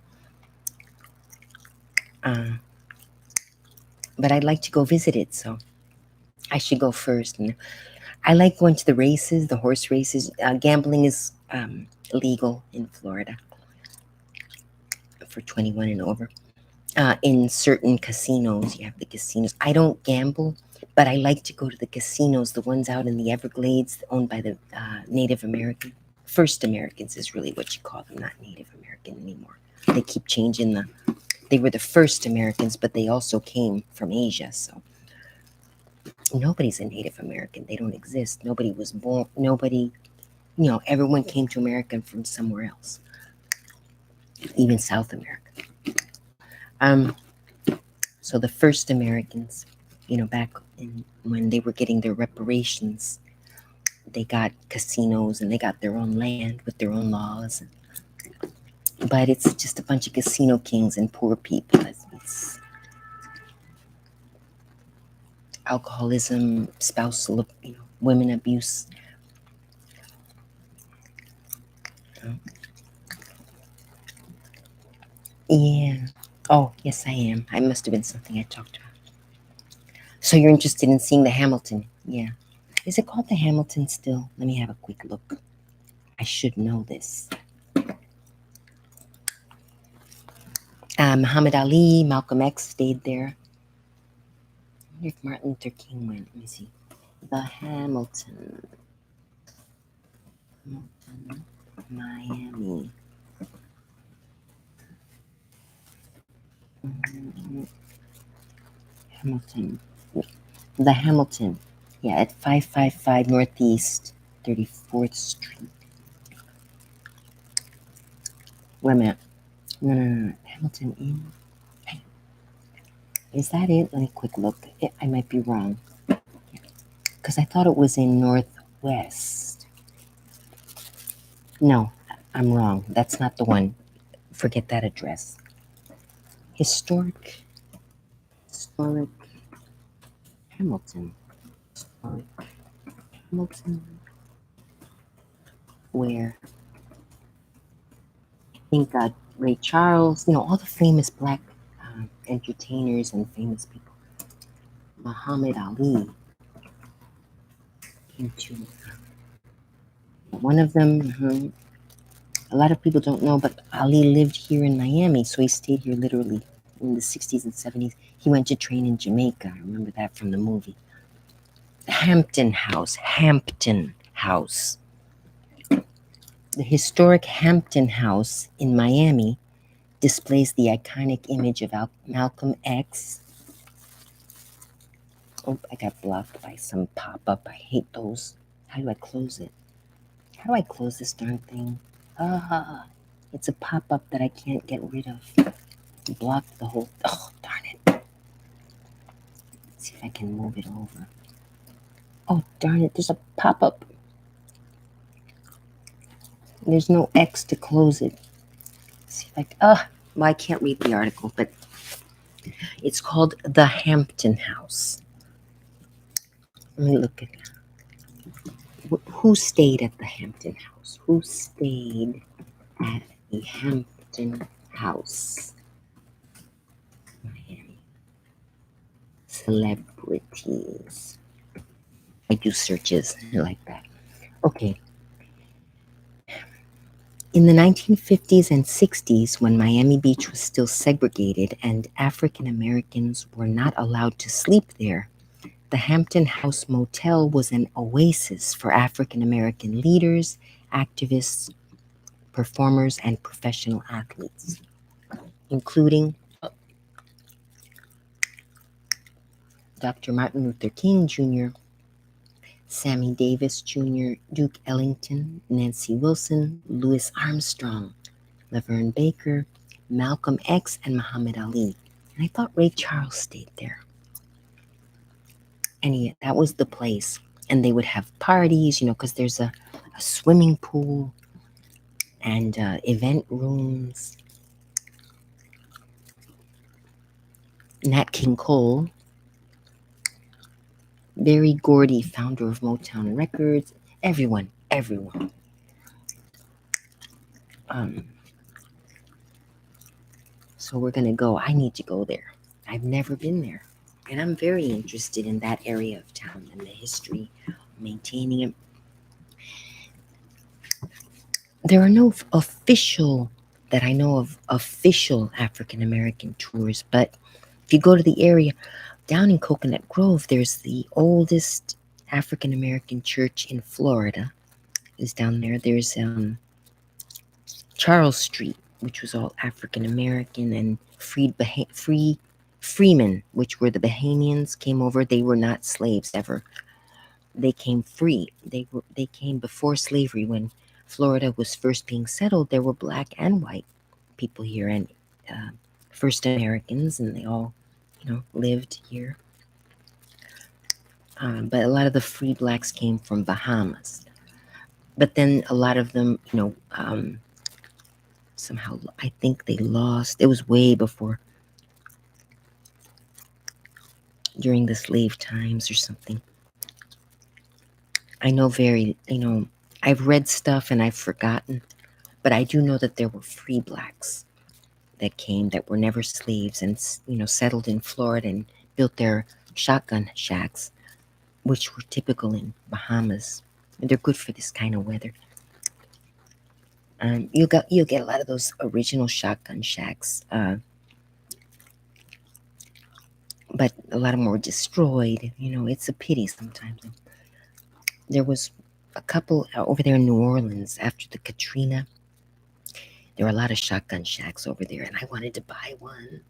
Uh, but I'd like to go visit it, so I should go first. And I like going to the races, the horse races. Gambling is legal in Florida for 21 and over. In certain casinos, you have the casinos. I don't gamble, but I like to go to the casinos, the ones out in the Everglades owned by the Native American. First Americans is really what you call them, not Native American anymore. They keep changing they were the first Americans, but they also came from Asia, so nobody's a Native American. They don't exist. Nobody was born, everyone came to America from somewhere else, even South America. Um, so the first Americans, back when they were getting their reparations, they got casinos and they got their own land with their own laws. But it's just a bunch of casino kings and poor people. It's alcoholism, spousal, women abuse. Yeah. Oh, yes, I am. I must have been something I talked about. So you're interested in seeing the Hamilton? Yeah. Is it called the Hamilton still? Let me have a quick look. I should know this. Muhammad Ali, Malcolm X stayed there. I wonder if Martin Luther King went. Let me see. The Hamilton. Miami. Hamilton. The Hamilton. Yeah, at 555 Northeast 34th Street. Wait a minute. No. Hamilton Inn. Is that it? Let me quick look. I might be wrong. Because I thought it was in Northwest. No, I'm wrong. That's not the one. Forget that address. Historic Hamilton. Historic Hamilton. Where I think Ray Charles, all the famous black entertainers and famous people. Muhammad Ali came to one of them. A lot of people don't know, but Ali lived here in Miami, so he stayed here literally in the 60s and 70s. He went to train in Jamaica. I remember that from the movie. Hampton House. The historic Hampton House in Miami displays the iconic image of Malcolm X. Oh, I got blocked by some pop-up. I hate those. How do I close it? How do I close this darn thing? It's a pop-up that I can't get rid of. Blocked the whole... Oh, darn it. Let's see if I can move it over. Oh, darn it. There's a pop-up. There's no X to close it. Let's see if I can't read the article, but it's called The Hampton House. Let me look at that. Who stayed at the Hampton House? Who stayed at the Hampton House? Miami. Celebrities. I do searches like that. Okay. In the 1950s and 60s, when Miami Beach was still segregated and African Americans were not allowed to sleep there, the Hampton House Motel was an oasis for African American leaders, activists, performers, and professional athletes, including Dr. Martin Luther King Jr., Sammy Davis Jr., Duke Ellington, Nancy Wilson, Louis Armstrong, Laverne Baker, Malcolm X, and Muhammad Ali. And I thought Ray Charles stayed there. And yeah, that was the place. And they would have parties, because there's a swimming pool and event rooms. Nat King Cole, Berry Gordy, founder of Motown Records, everyone everyone. So we're gonna go. I need to go there. I've never been there. And I'm very interested in that area of town and the history, maintaining it. There are no official, that I know of, official African American tours, but if you go to the area down in Coconut Grove, there's the oldest African American church in Florida. Is down there. There's Charles Street, which was all African American, and freemen, which were the Bahamians, came over. They were not slaves ever. They came free. They came before slavery. When Florida was first being settled, there were black and white people here, and first Americans, and they all, lived here. But a lot of the free blacks came from Bahamas. But then a lot of them, somehow, I think they lost. It was way before, during the slave times or something. I know I've read stuff and I've forgotten, but I do know that there were free blacks that came that were never slaves and, settled in Florida and built their shotgun shacks, which were typical in Bahamas. And they're good for this kind of weather. You'll get a lot of those original shotgun shacks, but a lot of them were destroyed. It's a pity sometimes. There was a couple over there in New Orleans after the Katrina. There were a lot of shotgun shacks over there, and I wanted to buy one.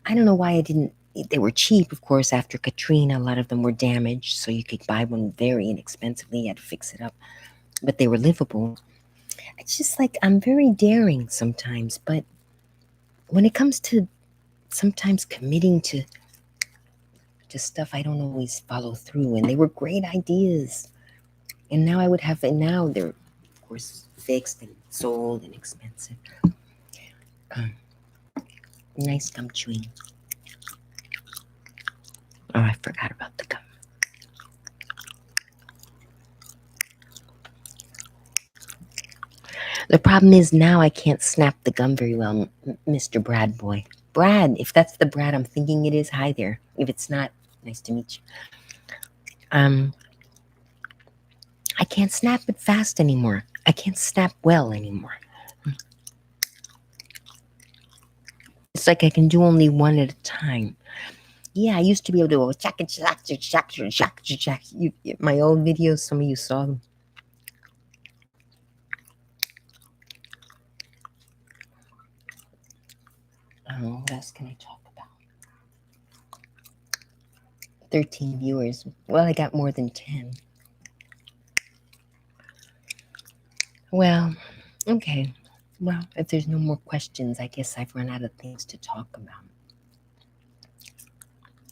I don't know why I didn't. They were cheap, of course, after Katrina. A lot of them were damaged, so you could buy one very inexpensively. You had to fix it up, but they were livable. It's just like I'm very daring sometimes, but when it comes to sometimes committing to stuff, I don't always follow through. And they were great ideas, and now they're, of course, fixed and sold and expensive. Nice gum chewing. Oh, I forgot about the gum. The problem is now I can't snap the gum very well, Mr. Brad boy. Brad, if that's the Brad I'm thinking it is, hi there. If it's not, nice to meet you. I can't snap it fast anymore. I can't snap well anymore. It's like I can do only one at a time. Yeah, I used to be able to go shack. My old videos, some of you saw them. What else can I talk about? 13 viewers. Well, I got more than 10. Well, okay. Well, if there's no more questions, I guess I've run out of things to talk about.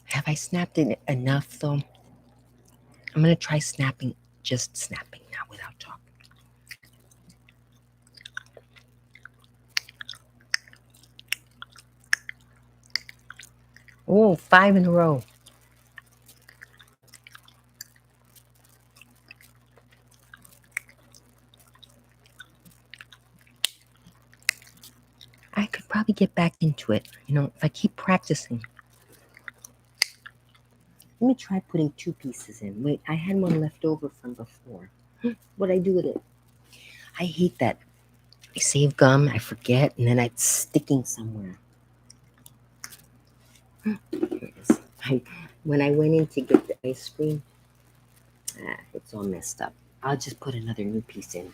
Have I snapped it enough, though? I'm going to try just snapping now without talking. Oh, 5 in a row. I could probably get back into it, if I keep practicing. Let me try putting 2 pieces in. Wait, I had one left over from before. What'd I do with it? I hate that. I save gum, I forget, and then it's sticking somewhere. Here it is. When I went in to get the ice cream, it's all messed up. I'll just put another new piece in.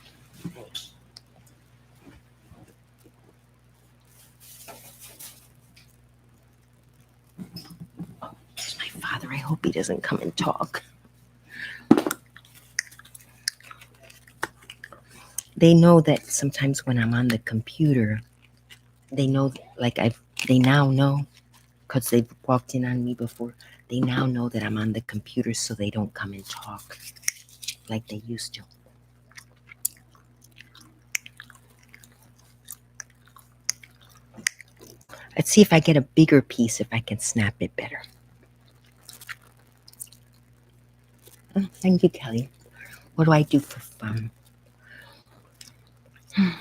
Oh, there's my father. I hope he doesn't come and talk. They know that sometimes when I'm on the computer, they know, they now know, because they've walked in on me before, they now know that I'm on the computer, so they don't come and talk like they used to. Let's see if I get a bigger piece, if I can snap it better. Oh, thank you, Kelly. What do I do for fun? I'm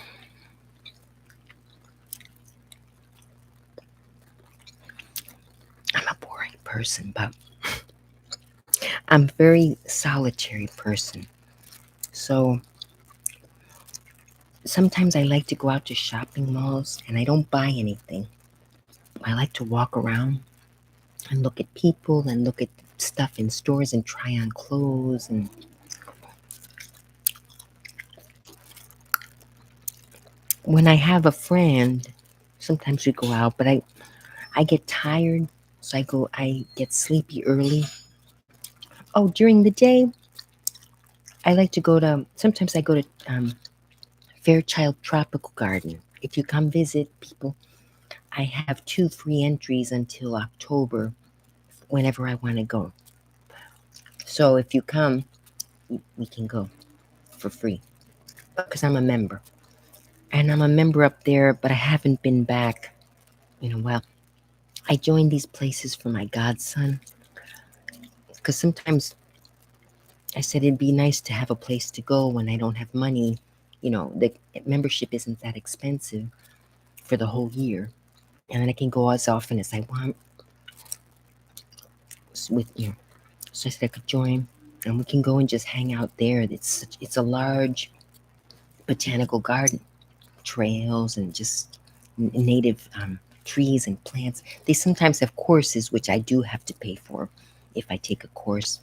a boring person, but I'm a very solitary person. So sometimes I like to go out to shopping malls and I don't buy anything. I like to walk around and look at people and look at stuff in stores and try on clothes. And when I have a friend, sometimes we go out, but I get tired, so I get sleepy early. Oh, during the day, I like to go to, sometimes I go to Fairchild Tropical Garden. If you come visit, people, I have 2 free entries until October whenever I want to go. So if you come, we can go for free because I'm a member. And I'm a member up there, but I haven't been back in a while. I joined these places for my godson because sometimes I said it'd be nice to have a place to go when I don't have money. The membership isn't that expensive for the whole year. And then I can go as often as I want with you. So I said I could join and we can go and just hang out there. It's a large botanical garden, trails and just native trees and plants. They sometimes have courses, which I do have to pay for if I take a course.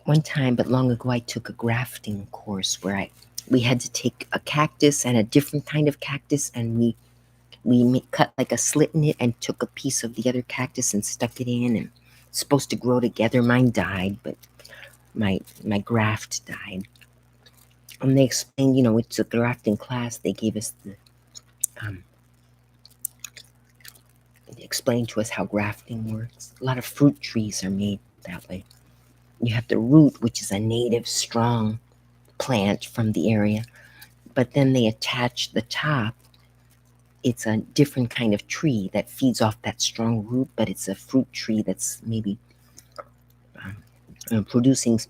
One time, but long ago, I took a grafting course where we had to take a cactus and a different kind of cactus, and we cut like a slit in it and took a piece of the other cactus and stuck it in, and it's supposed to grow together. Mine died, but my graft died. And they explained, it's a grafting class. They gave us um, they explained to us how grafting works. A lot of fruit trees are made that way. You have the root, which is a native strong plant from the area, but then they attach the top. It's a different kind of tree that feeds off that strong root, but it's a fruit tree that's maybe producing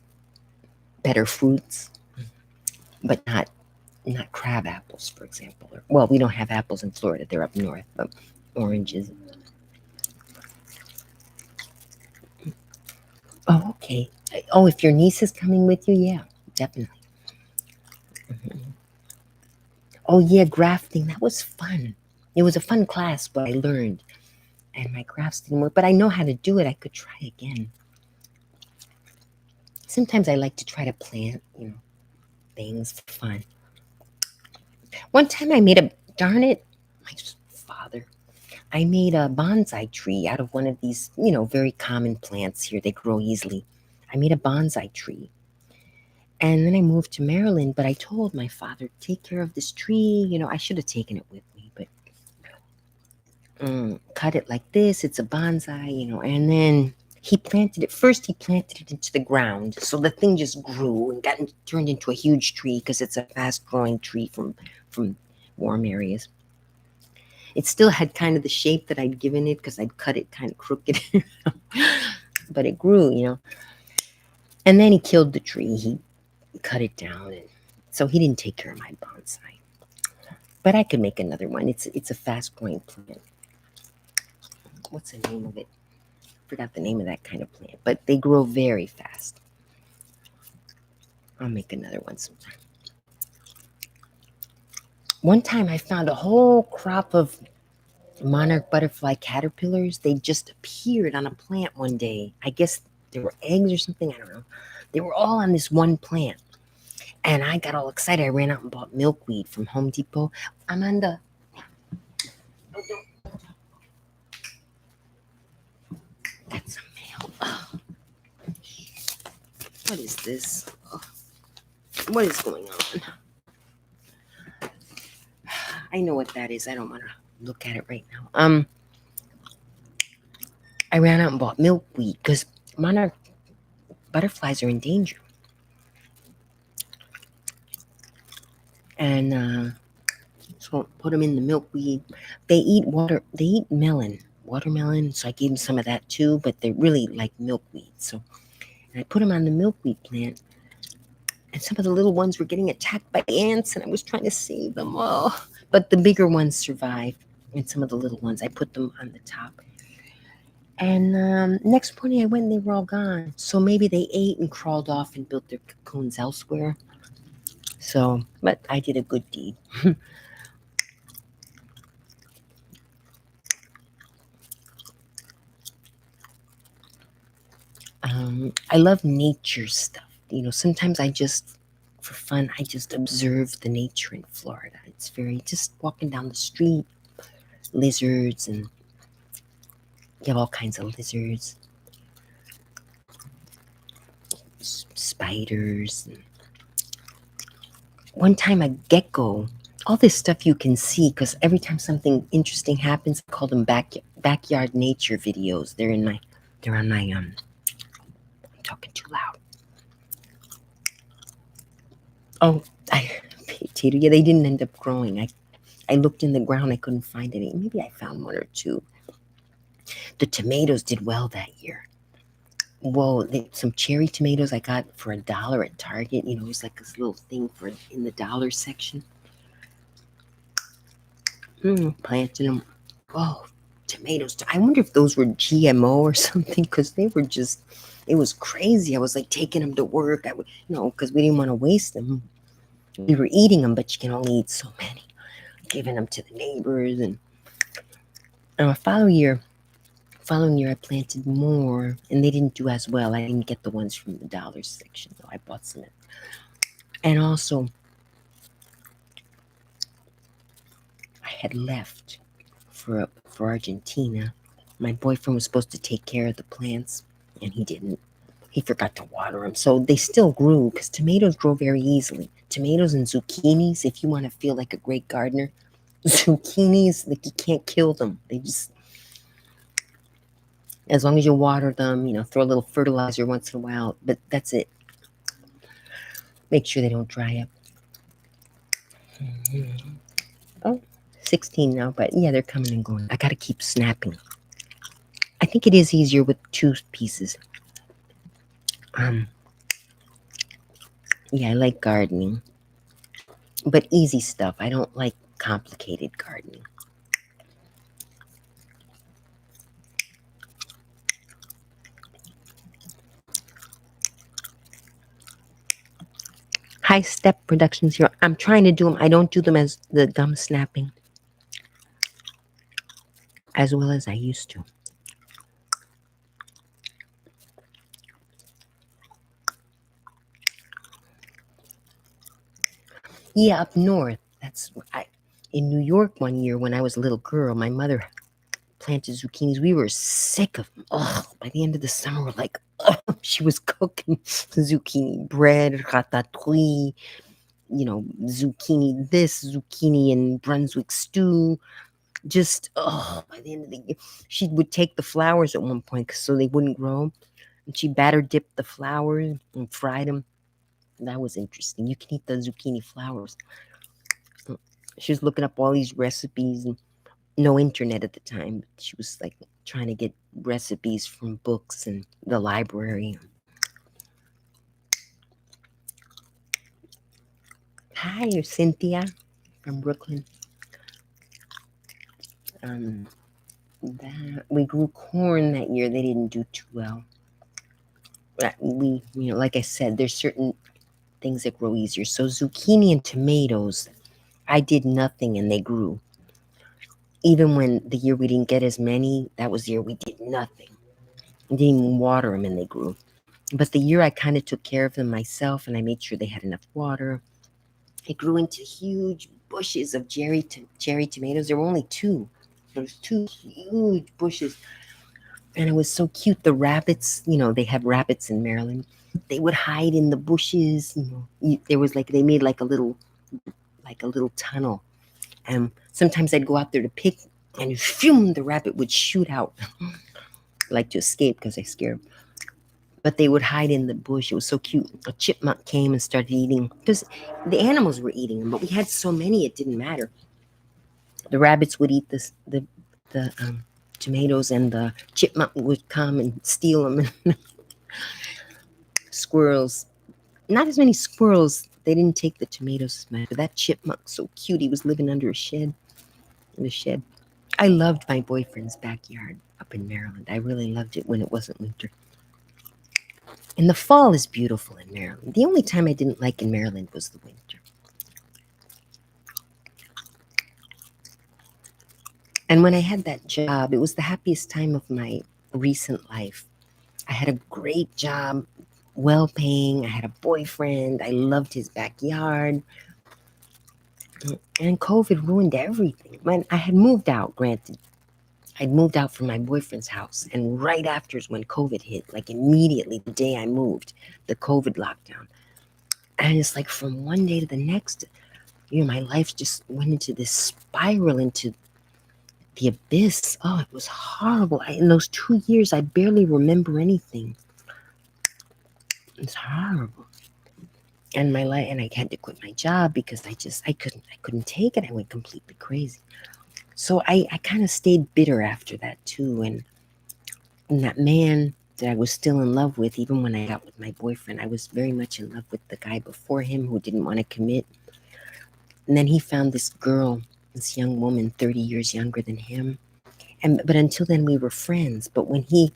better fruits, but not crab apples, for example. Well, we don't have apples in Florida; they're up north, but oranges. Oh, okay. Oh, if your niece is coming with you, yeah, definitely. Mhm. Oh, yeah, grafting. That was fun. It was a fun class, but I learned, and my grafts didn't work. But I know how to do it. I could try again. Sometimes I like to try to plant, things for fun. One time I made darn it, my father, I made a bonsai tree out of one of these, very common plants here. They grow easily. I made a bonsai tree. And then I moved to Maryland, but I told my father, take care of this tree. I should have taken it with me, but cut it like this. It's a bonsai, and then he planted it. First, he planted it into the ground. So the thing just grew and turned into a huge tree because it's a fast growing tree from warm areas. It still had kind of the shape that I'd given it because I'd cut it kind of crooked, but it grew. And then he killed the tree. He cut it down, and so he didn't take care of my bonsai. But I could make another one. It's a fast growing plant. What's the name of it? Forgot the name of that kind of plant, but they grow very fast. I'll make another one sometime. One time I found a whole crop of monarch butterfly caterpillars. They just appeared on a plant one day. I guess there were eggs or something. I don't know. They were all on this one plant. And I got all excited. I ran out and bought milkweed from Home Depot. Amanda. That's a mail. Oh, what is this? Oh, what is going on? I know what that is. I don't want to look at it right now. I ran out and bought milkweed because monarch butterflies are in danger. And so put them in the milkweed. They eat watermelon. So I gave them some of that too, but they really like milkweed. So I put them on the milkweed plant. And some of the little ones were getting attacked by ants, and I was trying to save them. Oh, but the bigger ones survived, and some of the little ones, I put them on the top. And next morning I went and they were all gone. So maybe they ate and crawled off and built their cocoons elsewhere. So, but I did a good deed. I love nature stuff. Sometimes I just, for fun, I just observe the nature in Florida. It's very, just walking down the street, lizards, and you have all kinds of lizards, spiders. And one time a gecko, all this stuff you can see, because every time something interesting happens, I call them backyard nature videos. They're on my, I'm talking too loud. Oh, potato. Yeah, they didn't end up growing. I looked in the ground. I couldn't find any. Maybe I found one or two. The tomatoes did well that year. Whoa, some cherry tomatoes I got for $1 at Target. It was like this little thing in the dollar section. Planted them. Oh, tomatoes. I wonder if those were GMO or something, because they were just, it was crazy. I was like taking them to work. Because we didn't want to waste them. We were eating them, but you can only eat so many. Giving them to the neighbors. And following year I planted more, and they didn't do as well. I didn't get the ones from the dollar section, though. I bought some. And also, I had left for Argentina. My boyfriend was supposed to take care of the plants, and he didn't. He forgot to water them. So they still grew, because tomatoes grow very easily. Tomatoes and zucchinis, if you want to feel like a great gardener, zucchinis, like you can't kill them. They just, as long as you water them, throw a little fertilizer once in a while, but that's it. Make sure they don't dry up. Oh, 16 now, but yeah, they're coming and going. I got to keep snapping. I think it is easier with 2 pieces. Yeah, I like gardening, but easy stuff. I don't like complicated gardening. High Step Productions here. I'm trying to do them. I don't do them as the gum snapping as well as I used to. Yeah, up north. In New York one year when I was a little girl, my mother planted zucchinis. We were sick of them. Oh, by the end of the summer, we're like, oh, she was cooking zucchini bread, ratatouille, zucchini this, zucchini and Brunswick stew. Just, by the end of the year, she would take the flowers at one point so they wouldn't grow. And she batter dipped the flowers and fried them. That was interesting. You can eat the zucchini flowers. She was looking up all these recipes, and no internet at the time. She was like trying to get recipes from books and the library. Hi, you're Cynthia from Brooklyn. We grew corn that year. They didn't do too well. Like I said, there's certain things that grow easier. So zucchini and tomatoes, I did nothing and they grew. Even when the year we didn't get as many, that was the year we did nothing. I didn't even water them and they grew. But the year I kind of took care of them myself and I made sure they had enough water, it grew into huge bushes of cherry tomatoes. There were only 2. There was 2 huge bushes. And it was so cute. The rabbits, they have rabbits in Maryland. They would hide in the bushes. There was they made like a little tunnel. And sometimes I'd go out there to pick, and phew, the rabbit would shoot out, like to escape because I scared him. But they would hide in the bush. It was so cute. A chipmunk came and started eating, because the animals were eating them, but we had so many it didn't matter. The rabbits would eat the tomatoes, and the chipmunk would come and steal them. Squirrels Not as many squirrels. They didn't take the tomatoes as much. But that chipmunk, so cute, he was living under a shed. In a shed. I loved my boyfriend's backyard up in Maryland. I really loved it when it wasn't winter. And the fall is beautiful in Maryland. The only time I didn't like in Maryland was the winter. And when I had that job, it was the happiest time of my recent life. I had a great job, well paying. I had a boyfriend. I loved his backyard. And COVID ruined everything. When I had moved out, granted, I'd moved out from my boyfriend's house. And right after is when COVID hit, like immediately the day I moved, the COVID lockdown. And it's like from one day to the next, my life just went into this spiral into the abyss. Oh, it was horrible. In those 2 years, I barely remember anything. It's horrible. And my life, and I had to quit my job because I couldn't take it. I went completely crazy. So I kind of stayed bitter after that too. And that man that I was still in love with, even when I got with my boyfriend, I was very much in love with the guy before him who didn't want to commit. And then he found this girl, this young woman, 30 years younger than him. But until then we were friends. But when he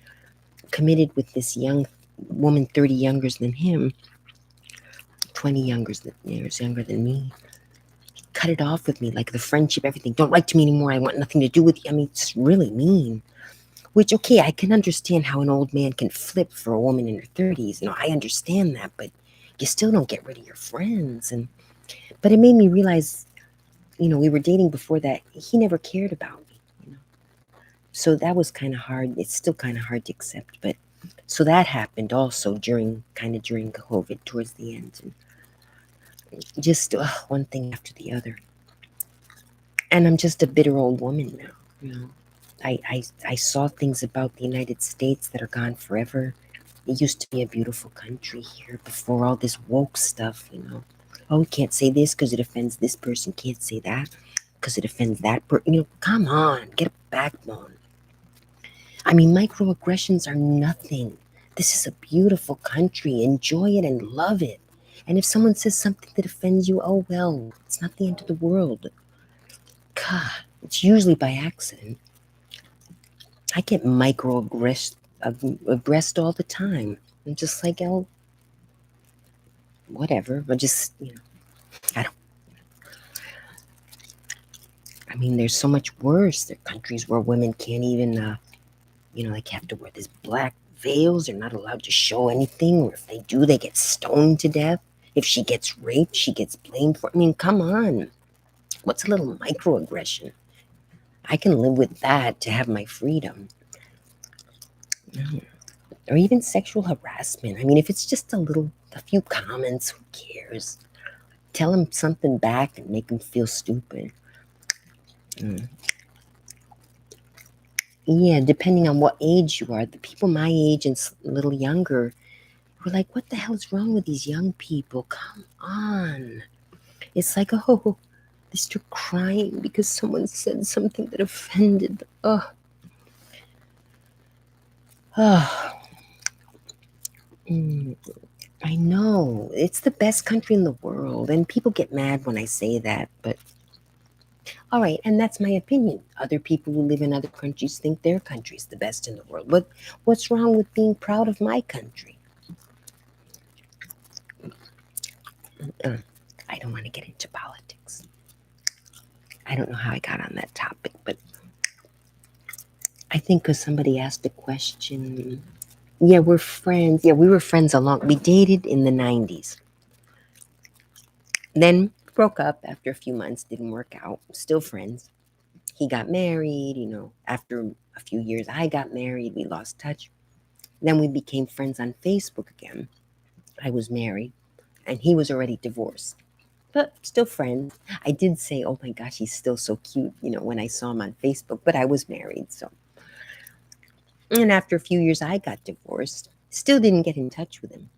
committed with this young woman, 30 younger than him, 20 years younger than me, he cut it off with me, like the friendship, everything. Don't write to me anymore. I want nothing to do with you. I mean, it's really mean. Which, okay, I can understand how an old man can flip for a woman in her 30s. I understand that, but you still don't get rid of your friends. But it made me realize, we were dating before that. He never cared about me. So that was kind of hard. It's still kind of hard to accept. But so that happened also during COVID towards the end. And just one thing after the other. And I'm just a bitter old woman now. I saw things about the United States that are gone forever. It used to be a beautiful country here before all this woke stuff. Oh, can't say this because it offends this person. Can't say that because it offends that person. Come on, get a backbone. I mean, microaggressions are nothing. This is a beautiful country. Enjoy it and love it. And if someone says something that offends you, oh well, it's not the end of the world. God, it's usually by accident. I get microaggressed all the time. I'm just like, oh, whatever. But just, I don't. I mean, there's so much worse. There are countries where women can't even, like have to wear these black veils. They're not allowed to show anything. Or if they do, they get stoned to death. If she gets raped, she gets blamed for it. I mean, come on. What's a little microaggression? I can live with that to have my freedom. Or even sexual harassment. I mean, if it's just a few comments, who cares? Tell them something back and make them feel stupid. Yeah, depending on what age you are. The people my age and a little younger were like, what the hell is wrong with these young people? Come on. It's like, oh, they start crying because someone said something that offended them. Oh. Oh. I know. It's the best country in the world. And people get mad when I say that. But, all right. And that's my opinion. Other people who live in other countries think their country's the best in the world. What's wrong with being proud of my country? I don't want to get into politics. I don't know how I got on that topic, but I think because somebody asked a question. Yeah, we're friends. Yeah, we were friends we dated in the 90s. Then broke up after a few months, didn't work out, still friends. He got married, after a few years I got married, we lost touch. Then we became friends on Facebook again. I was married and he was already divorced, but still friends. I did say, oh my gosh, he's still so cute, when I saw him on Facebook, but I was married, so. And after a few years, I got divorced. Still didn't get in touch with him.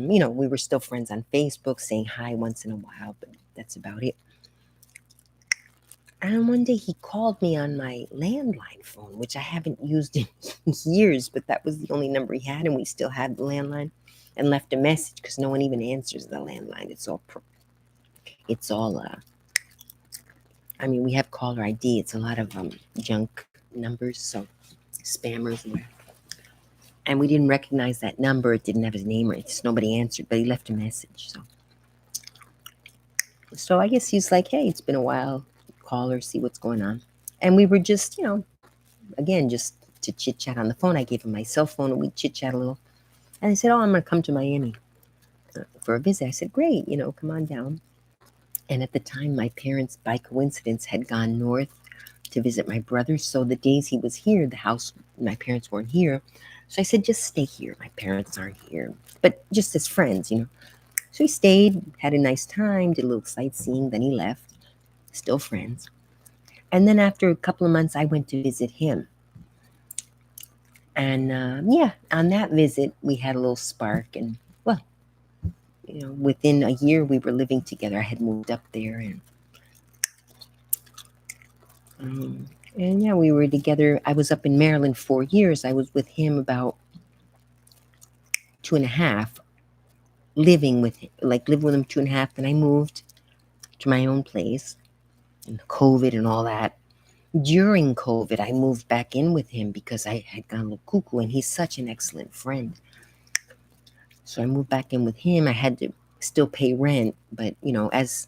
We were still friends on Facebook, saying hi once in a while, but that's about it. And one day he called me on my landline phone, which I haven't used in years, but that was the only number he had, and we still had the landline. and left a message because no one even answers the landline. I mean, we have caller ID. It's a lot of junk numbers, so spammers. And we didn't recognize that number. It didn't have his name or it's nobody answered, but he left a message. So I guess he's like, hey, it's been a while. Call her, see what's going on. And we were just, again, just to chit chat on the phone. I gave him my cell phone and we chit chat a little. And I said, oh, I'm going to come to Miami for a visit. I said, great, come on down. And at the time, my parents, by coincidence, had gone north to visit my brother. So the days he was here, my parents weren't here. So I said, just stay here. My parents aren't here. But just as friends, So he stayed, had a nice time, did a little sightseeing. Then he left, still friends. And then after a couple of months, I went to visit him. And on that visit, we had a little spark. And within a year, we were living together. I had moved up there, and we were together. I was up in Maryland 4 years. I was with him about 2.5, living with him 2.5. Then I moved to my own place, and COVID and all that. During COVID, I moved back in with him because I had gone a little cuckoo, and he's such an excellent friend. So I moved back in with him. I had to still pay rent, but as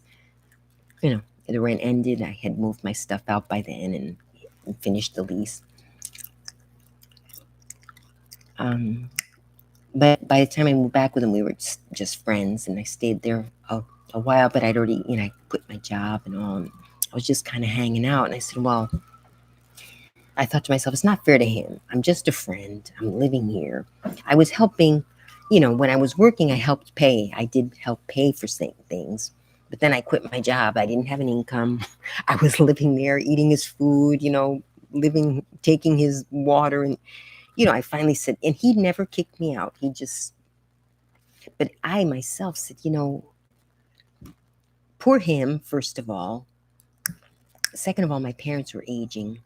the rent ended, I had moved my stuff out by then and finished the lease. But by the time I moved back with him, we were just friends, and I stayed there a while. But I'd already, I quit my job and all. And I was just kind of hanging out, and I said, well, I thought to myself, it's not fair to him. I'm just a friend. I'm living here. I was helping, when I was working, I helped pay. I did help pay for things. But then I quit my job. I didn't have an income. I was living there, eating his food, taking his water. And, I finally said, and he never kicked me out. But I myself said, poor him, first of all. Second of all, my parents were aging.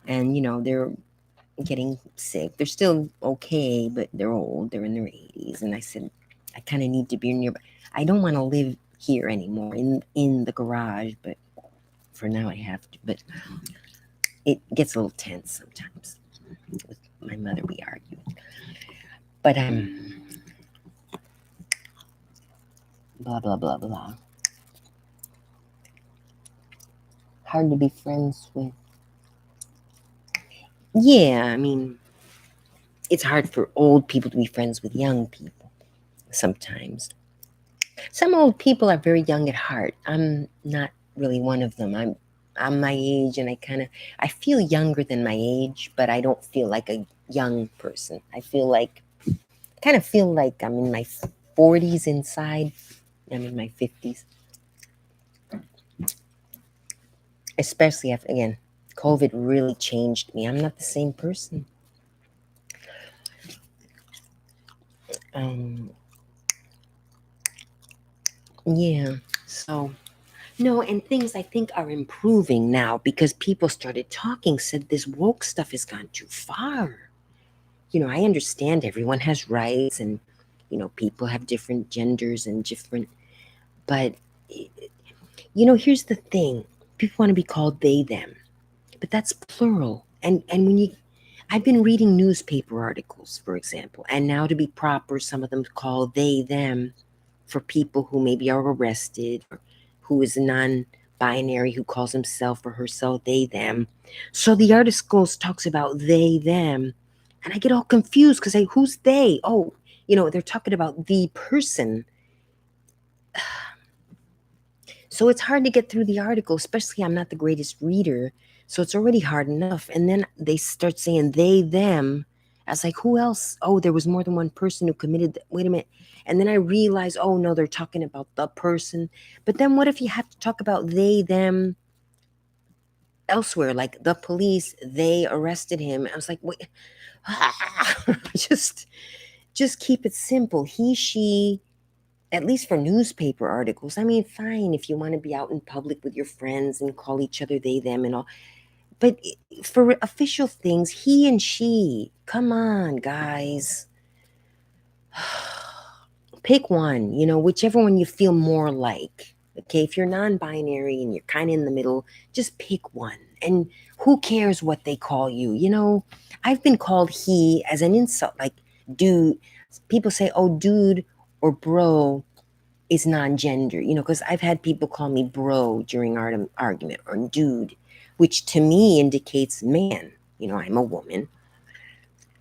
And, they're getting sick. They're still okay, but they're old. They're in their 80s. And I said, I kind of need to be nearby. I don't want to live here anymore in the garage, but for now I have to. But it gets a little tense sometimes. With my mother, we argue. But blah, blah, blah, blah. Hard to be friends with. Yeah, I mean, it's hard for old people to be friends with young people sometimes. Some old people are very young at heart. I'm not really one of them. I'm my age, and I feel younger than my age, but I don't feel like a young person. I kind of feel like I'm in my 40s inside. I'm in my 50s. Especially after, again, COVID really changed me. I'm not the same person. Yeah, so no, and things I think are improving now because people started talking, said this woke stuff has gone too far. I understand everyone has rights and, people have different genders and but, here's the thing. People want to be called they, them, but that's plural. And I've been reading newspaper articles, for example, and now to be proper, some of them call they, them for people who maybe are arrested or who is non-binary, who calls himself or herself they, them. So the articles talks about they, them, and I get all confused because who's they? Oh, they're talking about the person. So it's hard to get through the article, especially I'm not the greatest reader. So it's already hard enough. And then they start saying they, them. I was like, who else? Oh, there was more than one person who committed. Wait a minute. And then I realized, oh, no, they're talking about the person. But then what if you have to talk about they, them elsewhere? Like the police, they arrested him. I was like, wait, just keep it simple. He, she, at least for newspaper articles. I mean, fine if you want to be out in public with your friends and call each other they, them and all. But for official things, he and she, come on, guys. Pick one, whichever one you feel more like. Okay, if you're non-binary and you're kind of in the middle, just pick one. And who cares what they call you? I've been called he as an insult, like dude. People say, oh, dude or bro is non-gender, because I've had people call me bro during argument, or dude, which to me indicates man. I'm a woman.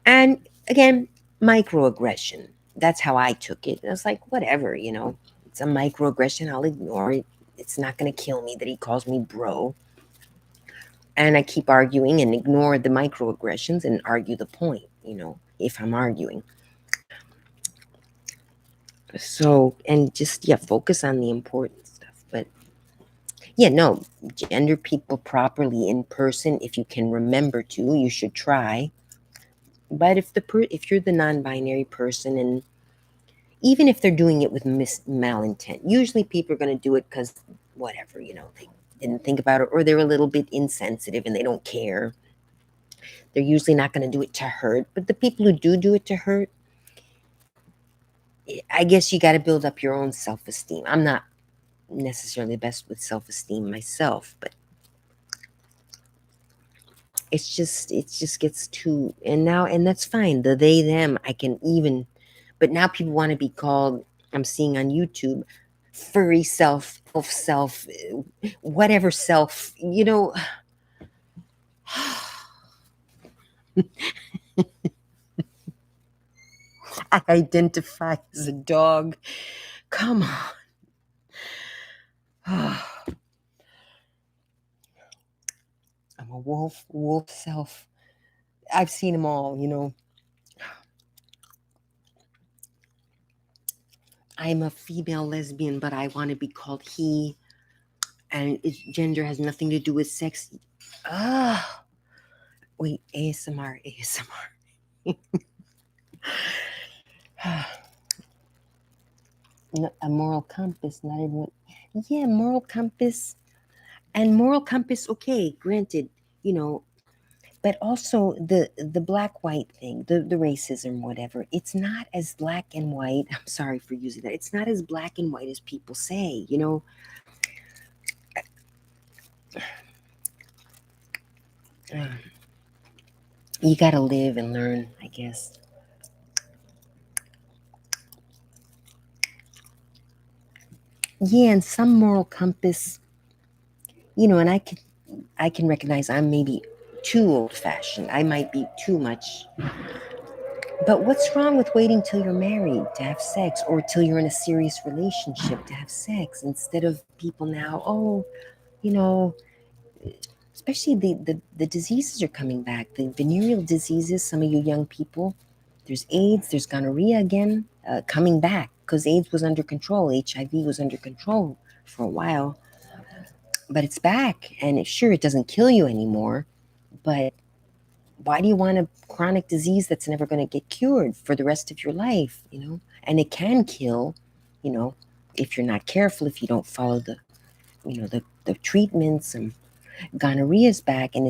And again, microaggression. That's how I took it. I was like, whatever, it's a microaggression. I'll ignore it. It's not going to kill me that he calls me bro. And I keep arguing and ignore the microaggressions and argue the point, if I'm arguing. So, and just, yeah, focus on the important stuff. But yeah, no, gender people properly in person. If you can remember to, you should try. But if you're the non-binary person, and even if they're doing it with malintent, usually people are going to do it because whatever, they didn't think about it, or they're a little bit insensitive and they don't care. They're usually not going to do it to hurt. But the people who do it to hurt, I guess you got to build up your own self-esteem. I'm not necessarily the best with self-esteem myself, but it just gets too, and that's fine. The they them, I can even, but now people want to be called, I'm seeing on YouTube, furry self, whatever self, I identify as a dog. Come on. I'm a wolf self. I've seen them all. I'm a female lesbian, but I want to be called he, and gender has nothing to do with sex. Wait, ASMR. No, a moral compass, not everyone. Yeah, moral compass. And moral compass, okay, granted, but also the black white thing, the racism, whatever, it's not as black and white. I'm sorry for using that. It's not as black and white as people say. You got to live and learn, I guess. Yeah, and some moral compass, and I can recognize I'm maybe too old fashioned. I might be too much. But what's wrong with waiting till you're married to have sex, or till you're in a serious relationship to have sex, instead of people now, you know, especially the diseases are coming back, the venereal diseases, some of you young people, there's AIDS, there's gonorrhea again, coming back, because AIDS was under control, HIV was under control for a while, but it's back, and sure, it doesn't kill you anymore, but why do you want a chronic disease that's never going to get cured for the rest of your life, and it can kill, you know if you're not careful, if you don't follow the treatments. And gonorrhea is back, and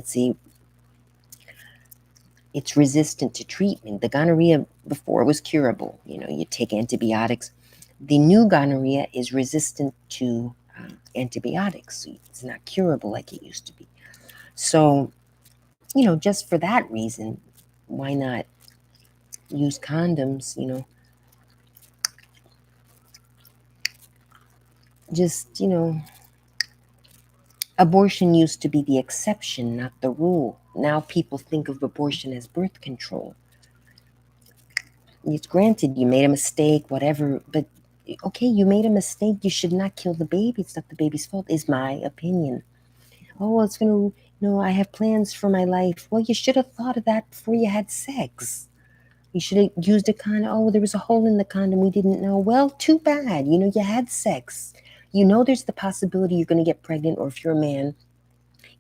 it's resistant to treatment. The gonorrhea before was curable, you take antibiotics. The new gonorrhea is resistant to antibiotics, so it's not curable like it used to be. So just for that reason, why not use condoms? Just abortion used to be the exception, not the rule. Now people think of abortion as birth control. It's granted you made a mistake, whatever, but okay, you made a mistake. You should not kill the baby. It's not the baby's fault, is my opinion. Oh, well, it's going to, I have plans for my life. Well, you should have thought of that before you had sex. You should have used a condom. Oh, there was a hole in the condom. We didn't know. Well, too bad. You had sex. There's the possibility you're going to get pregnant, or if you're a man,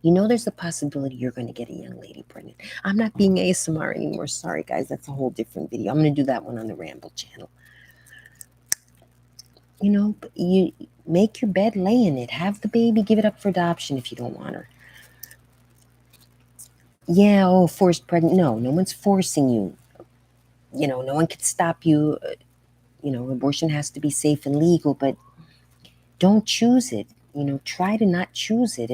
there's the possibility you're going to get a young lady pregnant. I'm not being ASMR anymore. Sorry, guys. That's a whole different video. I'm going to do that one on the Ramble channel. But you make your bed, lay in it, have the baby, give it up for adoption if you don't want her. Yeah, forced pregnant. No one's forcing you. No one can stop you. Abortion has to be safe and legal, but don't choose it. Try to not choose it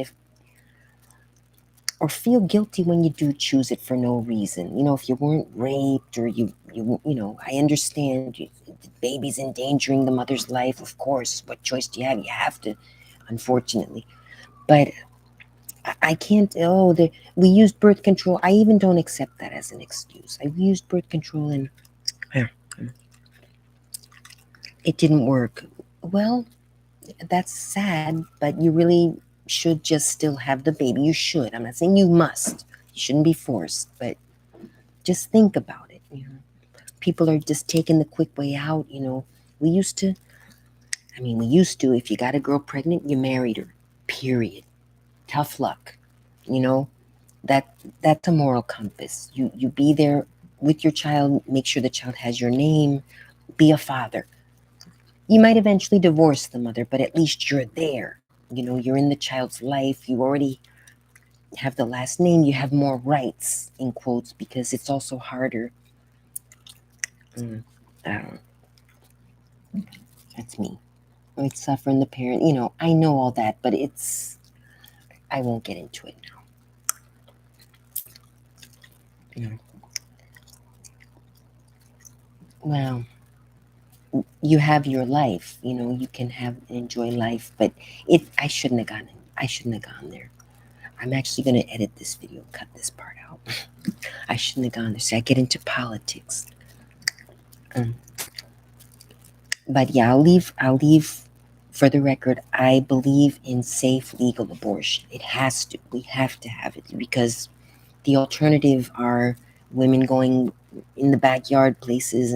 or feel guilty when you do choose it for no reason. If you weren't raped or I understand the baby's endangering the mother's life. Of course, what choice do you have? You have to, unfortunately. But I can't. We used birth control. I even don't accept that as an excuse. I used birth control and it didn't work. Well, that's sad, but you really should just still have the baby. You should. I'm not saying you must. You shouldn't be forced, but just think about it. People are just taking the quick way out. We used to. If you got a girl pregnant, you married her. Period. Tough luck. You know, that's a moral compass. You be there with your child, make sure the child has your name, be a father. You might eventually divorce the mother, but at least you're there. You're in the child's life. You already have the last name. You have more rights, in quotes, because it's also harder. I don't know. That's me. It's suffering the parent. I know all that, but I won't get into it now. Well, you have your life. You can have enjoy life, but I shouldn't have gone. I shouldn't have gone there. I'm actually going to edit this video, cut this part out. I shouldn't have gone there. See, I get into politics. But yeah, I'll leave. For the record, I believe in safe legal abortion. It has to. We have to have it because the alternative are women going in the backyard places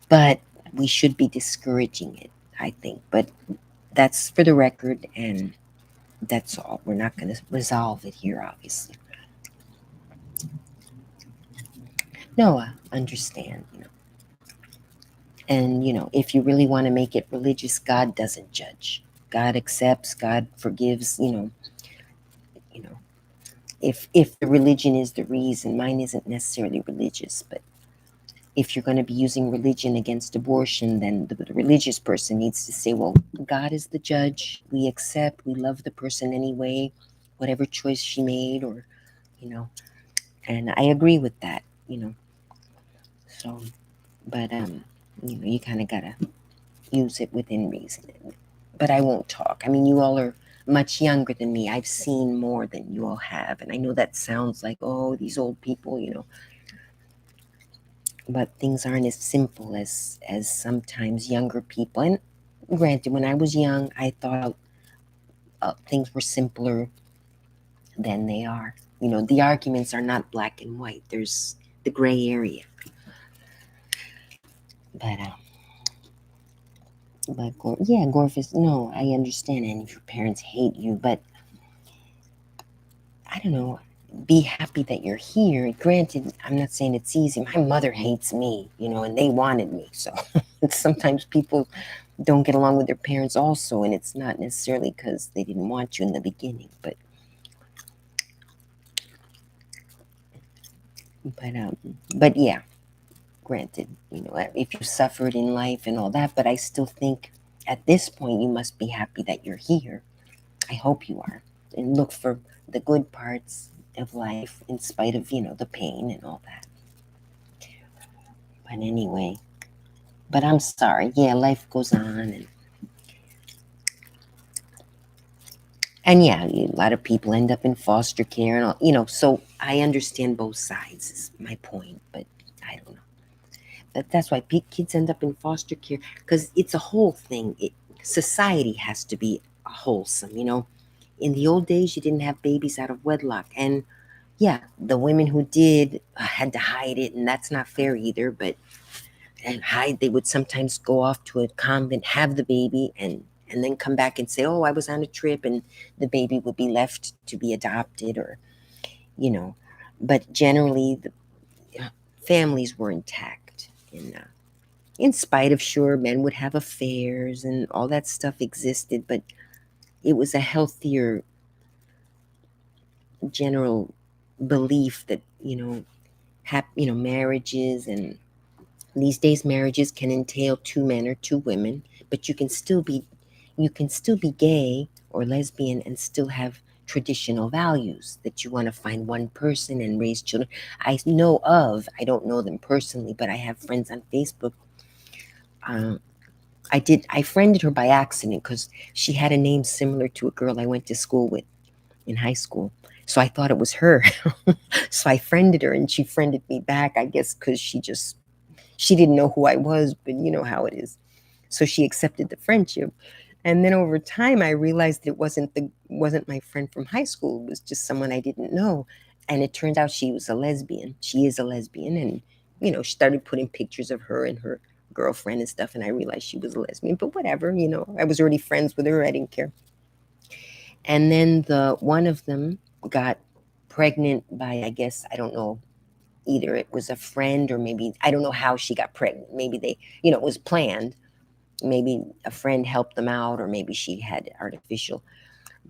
but we should be discouraging it, I think. But that's for the record, and that's all. We're not going to resolve it here, obviously. No, I understand. And if you really want to make it religious, God doesn't judge. God accepts, God forgives. You know if the religion is the reason. Mine isn't necessarily religious, but if you're going to be using religion against abortion, then the religious person needs to say, well, God is the judge. We accept, we love the person anyway, whatever choice she made, or and I agree with that. So, but you kind of gotta use it within reason. But I won't talk. You all are much younger than me. I've seen more than you all have, and I know that sounds like, oh, these old people. But things aren't as simple as sometimes younger people. And granted, when I was young, I thought things were simpler than they are. The arguments are not black and white. There's the gray area. But yeah, Gorfus, no, I understand. And if your parents hate you, but I don't know. Be happy that you're here. Granted, I'm not saying it's easy. My mother hates me, and they wanted me. So sometimes people don't get along with their parents also, and it's not necessarily because they didn't want you in the beginning. But yeah, granted, if you suffered in life and all that, but I still think at this point you must be happy that you're here. I hope you are, and look for the good parts of life in spite of the pain and all that. But anyway, but I'm sorry. Yeah, life goes on, and yeah, a lot of people end up in foster care and all. So I understand both sides. Is my point, but I don't know. That's why kids end up in foster care because it's a whole thing. Society has to be wholesome. In the old days, you didn't have babies out of wedlock, and yeah, the women who did had to hide it, and that's not fair either. But and hide, they would sometimes go off to a convent, have the baby, and then come back and say, "Oh, I was on a trip," and the baby would be left to be adopted, or you know. But generally, the families were intact, and in spite of sure men would have affairs and all that stuff existed, but it was a healthier general belief that marriages and These days, marriages can entail two men or two women, but you can still be gay or lesbian and still have traditional values that you want to find one person and raise children. I don't know them personally, but I have friends on Facebook. Um, I friended her by accident because she had a name similar to a girl I went to school with in high school. So I thought it was her. So I friended her and she friended me back, I guess, because she didn't know who I was, but you know how it is. So she accepted the friendship. And then over time I realized it wasn't my friend from high school. It was just someone I didn't know. And it turned out she was a lesbian. She is a lesbian. And, she started putting pictures of her and her girlfriend and stuff. And I realized she was a lesbian, but whatever, I was already friends with her. I didn't care. And then the one of them got pregnant by, I guess, I don't know, either it was a friend or maybe I don't know how she got pregnant. Maybe it was planned. Maybe a friend helped them out, or maybe she had artificial.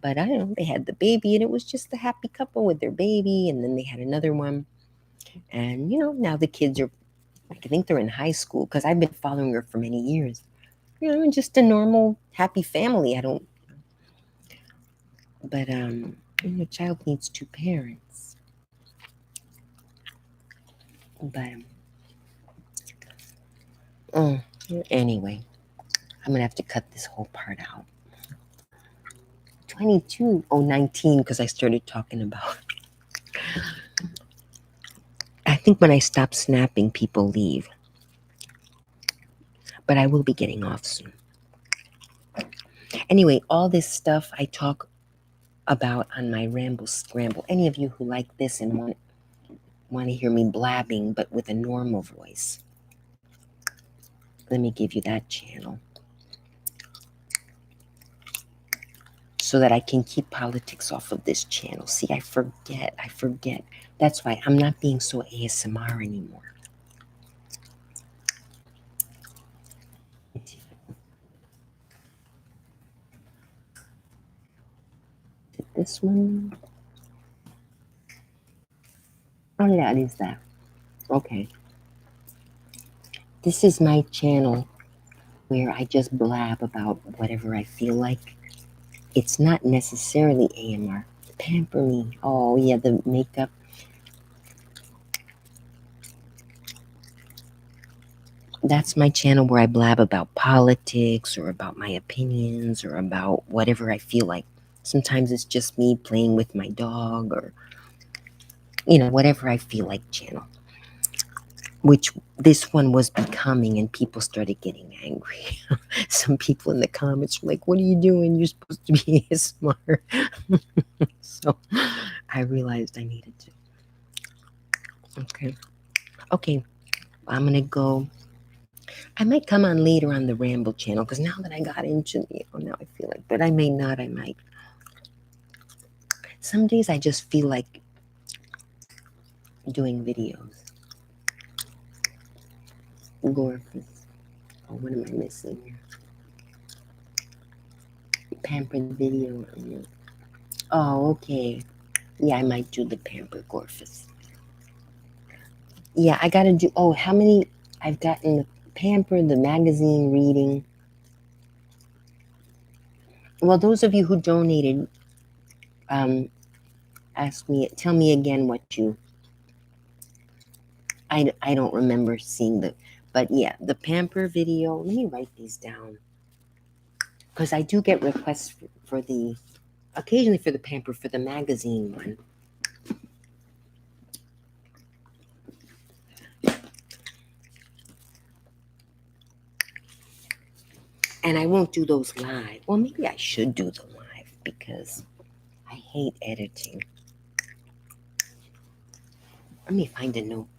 But I don't know, they had the baby and it was just a happy couple with their baby. And then they had another one. And, now the kids are, I think they're in high school because I've been following her for many years. Just a normal, happy family. But a child needs two parents. But anyway, I'm gonna have to cut this whole part out. 22, 19, because I started talking about. I think when I stop snapping, people leave. But I will be getting off soon. Anyway, all this stuff I talk about on my Ramble Scramble. Any of you who like this and want to hear me blabbing, but with a normal voice, let me give you that channel. So that I can keep politics off of this channel. See, I forget. That's why I'm not being so ASMR anymore. This one? Oh yeah, it is that. Okay. This is my channel where I just blab about whatever I feel like. It's not necessarily AMR. Pamper me. Oh yeah, the makeup. That's my channel where I blab about politics or about my opinions or about whatever I feel like. Sometimes it's just me playing with my dog or, whatever I feel like channel. Which this one was becoming, and people started getting angry. Some people in the comments were like, what are you doing? You're supposed to be smart. So I realized I needed to. Okay, I'm gonna go. I might come on later on the Ramble channel because now that I got into now I feel like, but I may not. I might. Some days I just feel like doing videos. Gorgeous. Oh, what am I missing here? Pampered video. Oh, okay. Yeah, I might do the Pamper Gorgeous. Yeah, I gotta do. Oh, how many? I've gotten the Pamper, the magazine reading. Well, those of you who donated, tell me again what you. I don't remember seeing but yeah, the Pamper video. Let me write these down because I do get requests occasionally for the Pamper for the magazine one. And I won't do those live. Well, maybe I should do them live because I hate editing. Let me find a notebook.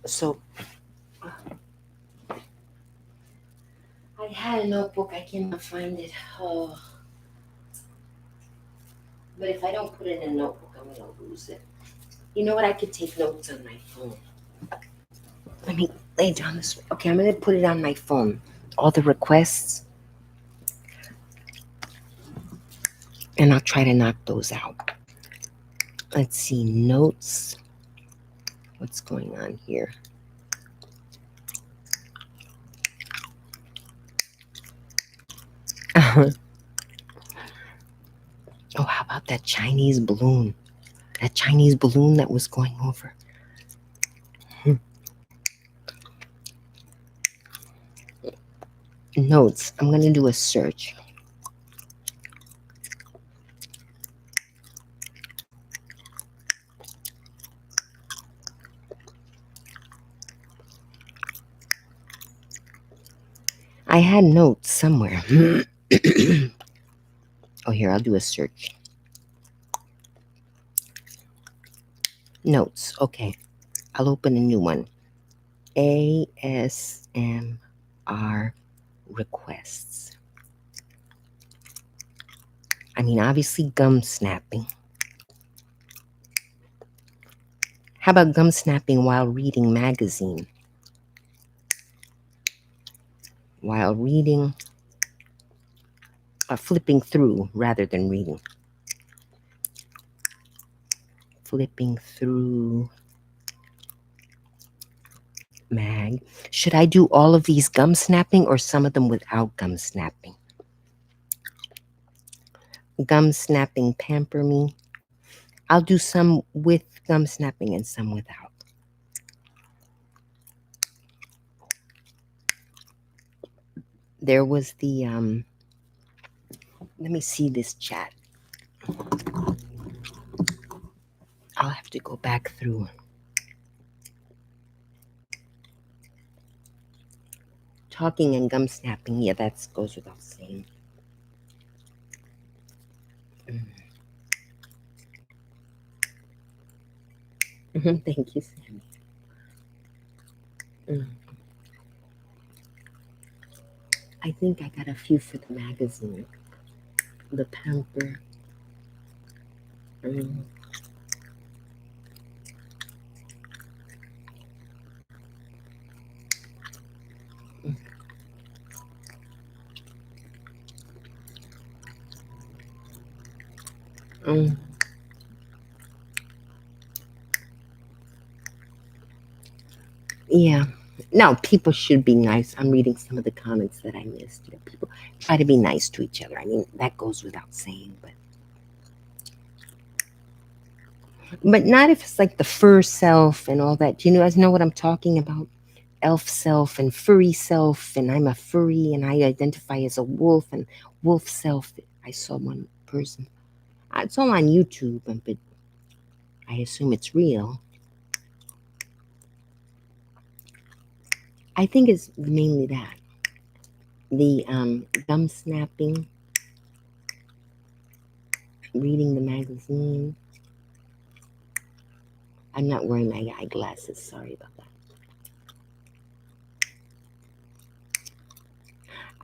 So, I had a notebook. I cannot find it. Oh. But if I don't put it in a notebook, I'm going to lose it. You know what? I could take notes on my phone. Let me lay down this. Okay, I'm going to put it on my phone. All the requests. And I'll try to knock those out. Let's see. Notes. What's going on here? Oh, how about that Chinese balloon? That Chinese balloon that was going over. Notes. I'm going to do a search. I had notes somewhere. Oh, here, I'll do a search. Notes. Okay. I'll open a new one. ASMR requests. I mean, obviously, gum snapping. How about gum snapping while reading magazine? While reading, flipping through rather than reading. Flipping through mag. Should I do all of these gum snapping or some of them without gum snapping? Gum snapping pamper me. I'll do some with gum snapping and some without. There was the let me see this chat. I'll have to go back through. Talking and gum snapping, yeah, that goes without saying. Thank you, Sammy. I think I got a few for the magazine. The pamper. Yeah. Now, people should be nice. I'm reading some of the comments that I missed. You know, people try to be nice to each other. I mean, that goes without saying, but not if it's like the fur self and all that. Do you guys know what I'm talking about? Elf self and furry self, and I'm a furry and I identify as a wolf and wolf self. I saw one person. It's all on YouTube, but I assume it's real. I think it's mainly that. The gum snapping, reading the magazine. I'm not wearing my eyeglasses. Sorry about that.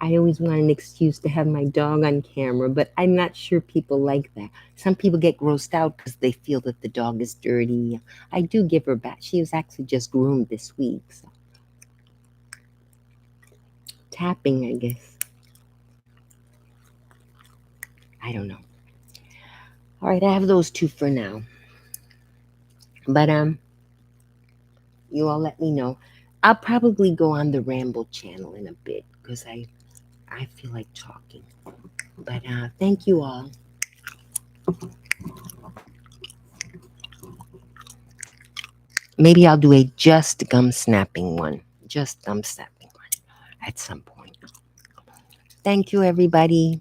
I always want an excuse to have my dog on camera, but I'm not sure people like that. Some people get grossed out because they feel that the dog is dirty. I do give her back. She was actually just groomed this week. So. Tapping, I guess. I don't know. All right, I have those two for now. But you all let me know. I'll probably go on the Ramble channel in a bit because I feel like talking. But thank you all. Maybe I'll do a just gum snapping one. Just gum snapping one at some point. Thank you, everybody.